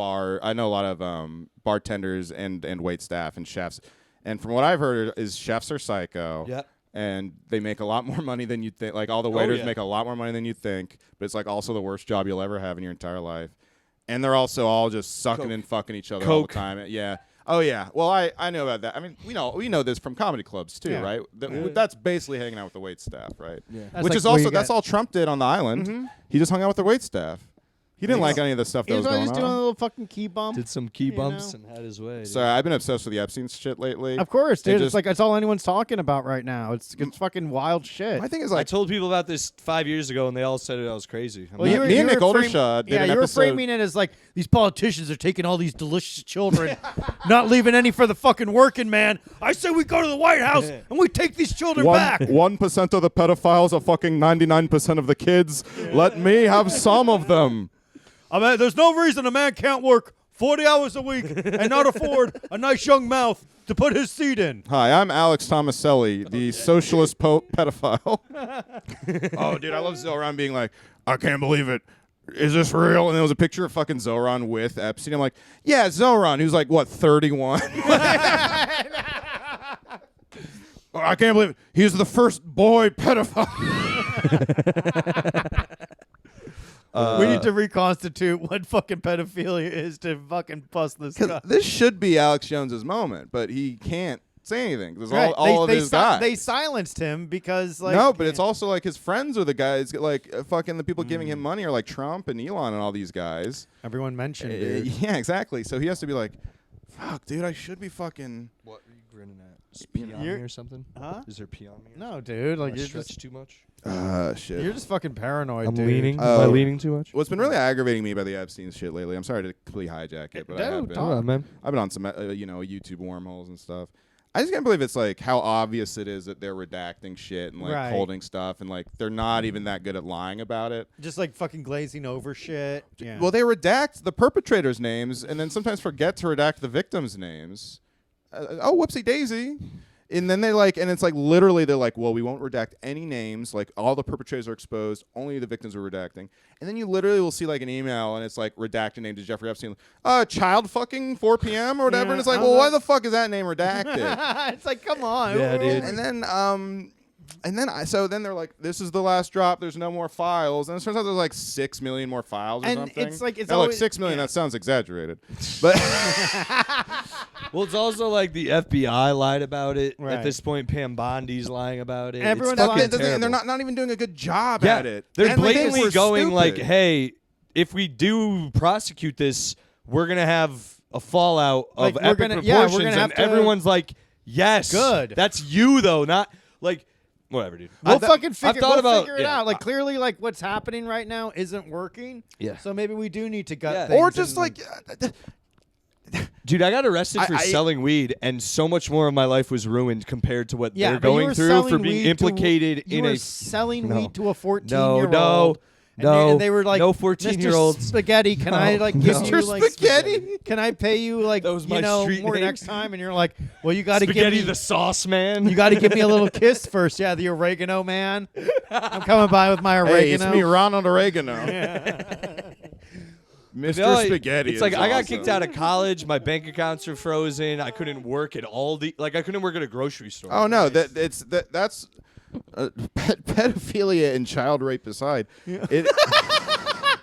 bartenders and wait staff and chefs. And from what I've heard, is chefs are psycho. Yeah. And they make a lot more money than you think. Like all the waiters yeah. make a lot more money than you think. But it's like also the worst job you'll ever have in your entire life. And they're also all just sucking and fucking each other all the time. Yeah. Oh yeah. Well, I know about that. I mean, we know this from comedy clubs too, right? That's basically hanging out with the wait staff, right? Yeah. That's Which like is where also you that's get- all Trump did on the island. He just hung out with the wait staff. He didn't like any of the stuff that He was was going just doing a on. little fucking key bump. Did some key bumps know? and had his way. So I've been obsessed with the Epstein shit lately. Of course, dude. It It's like that's all anyone's talking about right now. It's fucking wild shit. My thing is I like told people about this 5 years ago, and they all said I was crazy. I'm Well, not- you were, me you and Nick were Oldershaw did an you were episode- framing it as like these politicians are taking all these delicious children, not leaving any for the fucking working man. I say we go to the White House and we take these children back. 1% of the pedophiles are fucking 99% of the kids. Let me have some of them. I mean, there's no reason a man can't work 40 hours a week and not afford a nice young mouth to put his seed in. Hi, I'm Alex Tomaselli, the socialist pedophile. Oh, dude, I love Zoran being like, I can't believe it. Is this real? And there was a picture of fucking Zoran with Epstein. I'm like, yeah, Zoran, who's like, what, 31? I can't believe it. He's the first boy pedophile. We need to reconstitute what fucking pedophilia is to fucking bust this guy. This should be Alex Jones's moment, but he can't say anything. There's Right. all of his guys. They silenced him because like No, but it's also like his friends are the guys, like fucking the people giving him money are like Trump and Elon and all these guys. everyone mentioned, dude. Yeah, exactly. So he has to be like, fuck, dude, I should be fucking. What are you grinning at? Is pee on me You're- or something? Huh? Is there pee on me? Or No, dude. Like something? you're I stretch just too much? Shit. you're just fucking paranoid, I'm dude. leaning. Oh. Am I leaning too much? What's been really aggravating me about the Epstein shit lately? I'm sorry to completely hijack it, but I have Dude, been. talk. man. I've been on some, YouTube wormholes and stuff. I just can't believe it's like how obvious it is that they're redacting shit and like Right. holding stuff and like they're not even that good at lying about it. Just like fucking glazing over shit. Yeah. Well, they redact the perpetrators' names and then sometimes forget to redact the victims' names. Whoopsie daisy. And then and it's like literally they're like, well, we won't redact any names. Like all the perpetrators are exposed. Only the victims are redacting. And then you literally will see like an email and it's like redacted name to Jeffrey Epstein. Child fucking 4 p.m. or whatever. Yeah, and it's like, I well, was why like- the fuck is that name redacted? it's like, come on. Yeah, dude. So then they're like, this is the last drop. There's no more files. And it turns out there's like 6 million more files or And something. it's like- it's now, look, always- 6 million, yeah. that sounds exaggerated. But Well, it's also like the FBI lied about it. Right. At this point, Pam Bondi's lying about it. Everyone's it's lying. fucking and they're terrible. not even doing a good job Yeah, at it. they're And, like, blatantly we're going like, stupid. hey, if we do prosecute this, we're going to have a fallout of Like, we're epic gonna- proportions. yeah, we're gonna and have to- everyone's like, yes. Good. That's you, though. Not like, whatever, dude. We'll I've fucking figure, thought we'll about figure it yeah. out. Like clearly, like what's happening right now isn't working. Yeah. So maybe we do need to gut Yeah. things. Or just and, like, Dude, I got arrested for I- selling weed, and so much more of my life was ruined compared to what yeah, they're but you going were through selling for being weed implicated to, you in were a. selling No. weed to a 14-year-old. No, And they were like, no Mr. 14-year-olds. Spaghetti, can I like give Mr. you like Spaghetti? Can I pay you like That was my street more name. next time? And you're like, well, you got to give Spaghetti me the sauce man. you got to give me a little kiss first. Yeah, the oregano man. I'm coming by with my oregano. hey, it's me, Ronald Oregano. Mr. No, Spaghetti. It's like is I got awesome. kicked out of college. My bank accounts are frozen. I couldn't work at Aldi. Like I couldn't work at a grocery store. Oh no, that's pedophilia and child rape aside. It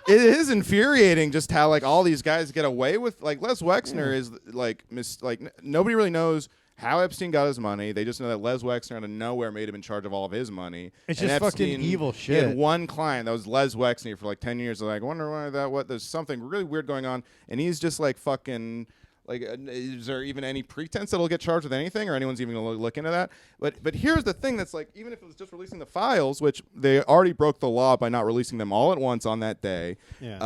it is infuriating just how like all these guys get away with like Les Wexner is like nobody really knows how Epstein got his money. They just know that Les Wexner out of nowhere made him in charge of all of his money. It's And just fucking Epstein, evil He had shit. one client that was Les Wexner for like 10 years. They're like, I wonder why that. What? There's something really weird going on, and he's just like fucking. Like, is there even any pretense that he'll get charged with anything, or anyone's even going to look into that? But here's the thing that's like, even if it was just releasing the files, which they already broke the law by not releasing them all at once on that day. Yeah.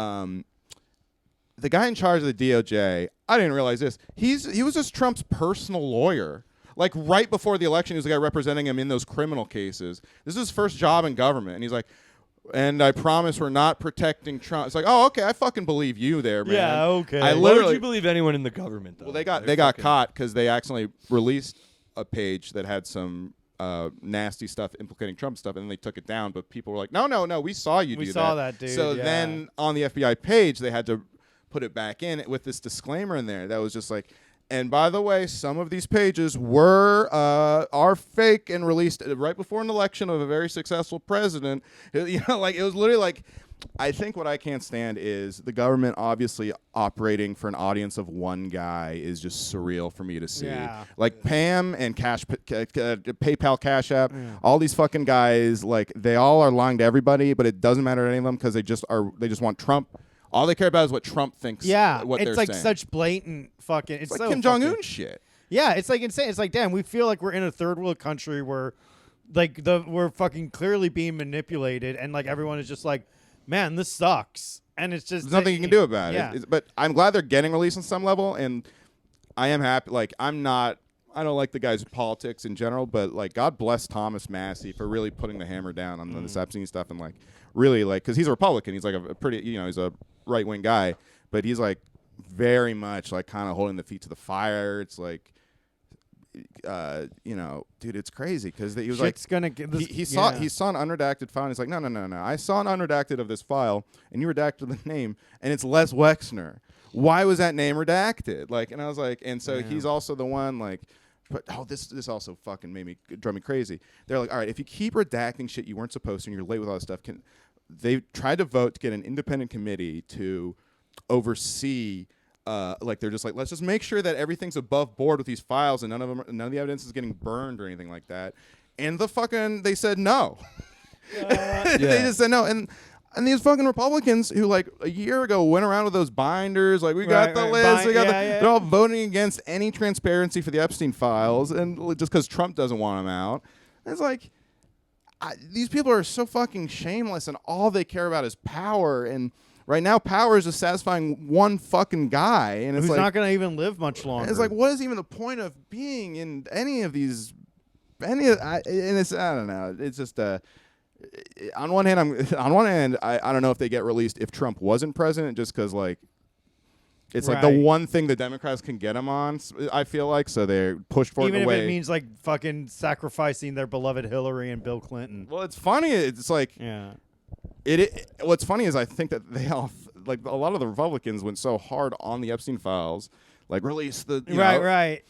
The guy in charge of the DOJ, I didn't realize this. He was just Trump's personal lawyer. Like right before the election, he was the guy representing him in those criminal cases. This is his first job in government, and he's like, and I promise we're not protecting Trump. It's like, oh, okay, I fucking believe you there, man. Yeah, okay. I Why would literally you believe anyone in the government though? well, they got They're got fucking- caught because they accidentally released a page that had some nasty stuff implicating Trump stuff, and then they took it down. But people were like, no, we saw you do that. We saw that, dude. So yeah. then on the FBI page, they had to put it back in with this disclaimer in there that was just like, and by the way, some of these pages are fake and released right before an election of a very successful president. You know, like it was literally like, I think what I can't stand is the government obviously operating for an audience of one guy is just surreal for me to see. Yeah. Like Pam and PayPal Cash App, all these fucking guys, like they all are lying to everybody, but it doesn't matter to any of them because they just want Trump. All they care about is what Trump thinks. Yeah, what it's they're like saying. such blatant fucking. It's Like so Kim Jong Un fucking- shit. Yeah, it's like insane. It's like, damn, we feel like we're in a third world country where, like, we're fucking clearly being manipulated, and like everyone is just like, man, this sucks, and it's just There's nothing you can do about yeah. it. But I'm glad they're getting released on some level, and I am happy. Like I don't like the guy's politics in general, but like God bless Thomas Massey for really putting the hammer down on this Epstein stuff, and like really like because he's a Republican, he's like a pretty he's a right wing guy, but he's like very much like kind of holding the feet to the fire. It's like. Dude, it's crazy because he was Shit's like, gonna get this, he saw an unredacted file. And he's like, no. I saw an unredacted of this file, and you redacted the name, and it's Les Wexner. Why was that name redacted? Like, and I was like, and so he's also the one like, but this also fucking drove me crazy. They're like, all right, if you keep redacting shit you weren't supposed to, and you're late with all this stuff, they tried to vote to get an independent committee to oversee. Like they're just like, let's just make sure that everything's above board with these files and none of the evidence is getting burned or anything like that. And they said no. They just said no. And these fucking Republicans who like a year ago went around with those binders, like we got the list, they're all voting against any transparency for the Epstein files, and just because Trump doesn't want them out. And it's like these people are so fucking shameless, and all they care about is power. And right now, power is just satisfying one fucking guy, and it's who's like not gonna even live much longer. it's like, what is even the point of being in any of these? I don't know. It's just on one hand, I don't know if they get released if Trump wasn't president, just because like it's like the one thing the Democrats can get him on. I feel like so they push for even it if away. it means like fucking sacrificing their beloved Hillary and Bill Clinton. Well, it's funny. It's like what's funny is I think that they all like a lot of the Republicans went so hard on the Epstein files, like release the right.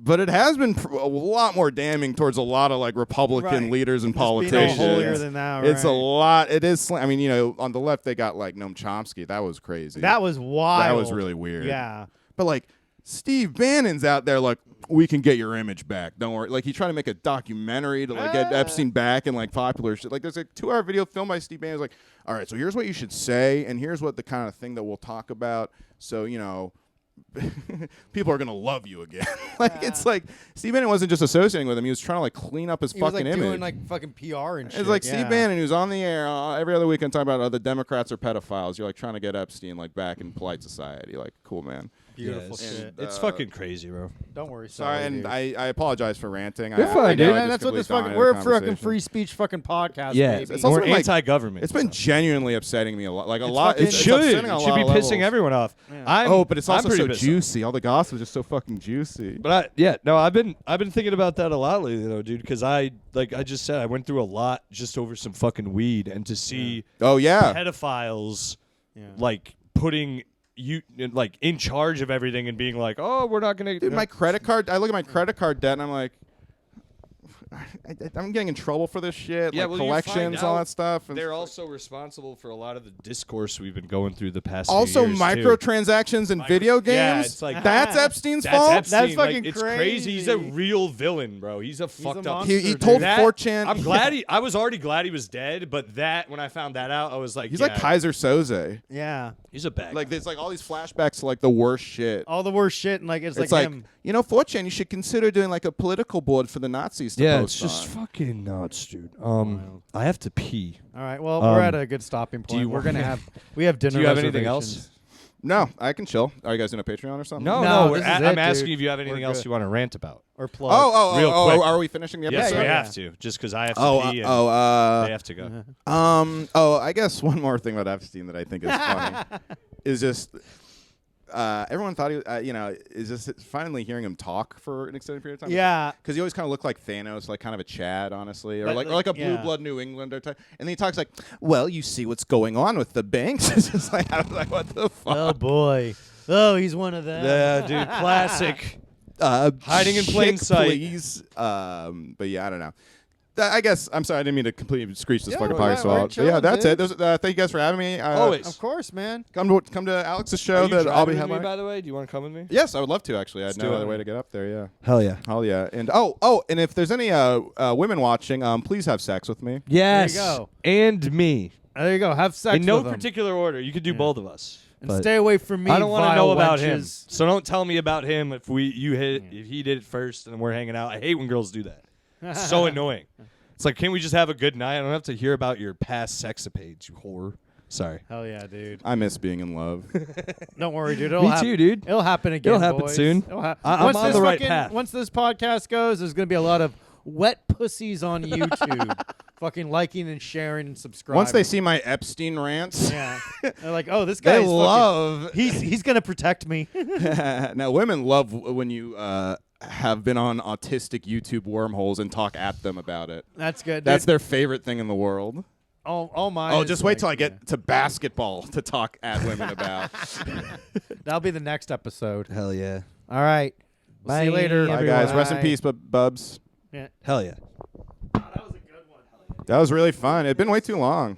But it has been a lot more damning towards a lot of like Republican leaders and politicians. Being all holier than thou, It's a lot. It is. I mean, on the left they got like Noam Chomsky. That was crazy. That was wild. That was really weird. Yeah. But like Steve Bannon's out there like, we can get your image back. Don't worry. Like he's trying to make a documentary to like get Epstein back and like popular shit. Like there's a 2-hour video filmed by Steve Bannon. Like, all right, so here's what you should say, and here's what the kind of thing that we'll talk about. So people are gonna love you again. It's like Steve Bannon wasn't just associating with him; he was trying to like clean up his fucking image. Doing like fucking PR and shit. It's like Steve Bannon, who's on the air every other weekend talking about the Democrats are pedophiles. You're like trying to get Epstein like back in polite society. Like, cool, man. Beautiful shit. It's fucking crazy, bro. Don't worry. Sorry, and I apologize for ranting. You're fine, dude. That's what this fucking. We're a fucking free speech fucking podcast. Yeah, baby. It's also we're been, like, anti-government. It's been genuinely upsetting me a lot. Like a lot. It It's should. upsetting on It a should lot be of pissing levels. everyone off. But it's also so pissed off. juicy. All the gossip is just so fucking juicy. But I've been thinking about that a lot lately, though, dude. Because I just said I went through a lot just over some fucking weed, and to see pedophiles like putting you like in charge of everything and being like, oh, we're not gonna. Dude, my credit card. I look at my credit card debt, and I'm like, I'm getting in trouble for this shit. Yeah, like well, you find collections, all out that stuff. And they're also responsible for a lot of the discourse we've been going through the past. also few years, microtransactions in video games. Yeah, it's like that's Epstein's that's fault. Epstein. That's fucking it's crazy. He's a real villain, bro. He's a fucked up. monster, He told That- 4chan. I'm glad I was already glad he was dead, but when I found that out, I was like, He's like Kaiser Soze. Yeah. he's a bag. Like there's like all these flashbacks to like the worst shit. All the worst shit, and like it's It's like like him. 4chan. You should consider doing like a political board for the Nazis. To yeah, post it's just on. fucking nuts, dude. I have to pee. All right. Well, we're at a good stopping point. you We're want- gonna have dinner. Do you have anything reservations. else? No, I can chill. Are you guys doing a Patreon or something? No, this is I'm it, asking dude. if you have anything We're else good. you want to rant about. Or plug? Real quick. Are we finishing the Yes, episode? we yeah. have to, just because I have to pee and they have to go. I guess one more thing about Epstein that I think is funny is just everyone thought he, is this finally hearing him talk for an extended period of time? Yeah. Because he always kind of looked like Thanos, like kind of a Chad, honestly, or But, like a blue yeah. blood New Englander type. And then he talks like, "Well, you see what's going on with the banks." It's just like, I was like, what the fuck? Oh boy. Oh, he's one of them. Yeah, dude, classic. Hiding in plain Chick, sight. please. But yeah, I don't know. I guess I'm sorry. I didn't mean to completely screech this Yeah, fucking we're podcast. not- So we're but yeah, chilling, that's dude. it. Thank you guys for having me. Always. Of course, man. Come to Alex's show Are you that I'll be driving with me, headlining. by the way? Do you want to come with me? Yes, I would love to. Actually, I had Let's no do other it. way to get up there. Yeah. Hell yeah. Hell yeah. And and if there's any women watching, please have sex with me. Yes. There you go. And me. There you go. Have sex In no with him. particular order. You could do both of us. And But stay away from me. I don't want to vile know about him. wenches. So don't tell me about him if if he did it first and we're hanging out. I hate when girls do that. It's so annoying. It's like, can't we just have a good night? I don't have to hear about your past sexapades, you whore. Sorry. Hell yeah, dude. I miss being in love. Don't worry, dude. It'll Me hap- too, dude. It'll happen again. It'll happen boys. soon. It'll I'm once on this the right fucking- path. Once this podcast goes, there's gonna be a lot of wet pussies on YouTube, fucking liking and sharing and subscribing. Once they see my Epstein rants, yeah, they're like, "Oh, this they guy's love. He's gonna protect me." Now, women love when you have been on autistic YouTube wormholes and talk at them about it. That's good. That's dude. their favorite thing in the world. all mine. Oh, is just wait like, till I get to basketball to talk at women about. That'll be the next episode. Hell yeah. All right. We'll see you later. Bye, guys. Rest in Bye. peace, bubs. Yeah. Hell yeah. That was really fun. It'd been way too long.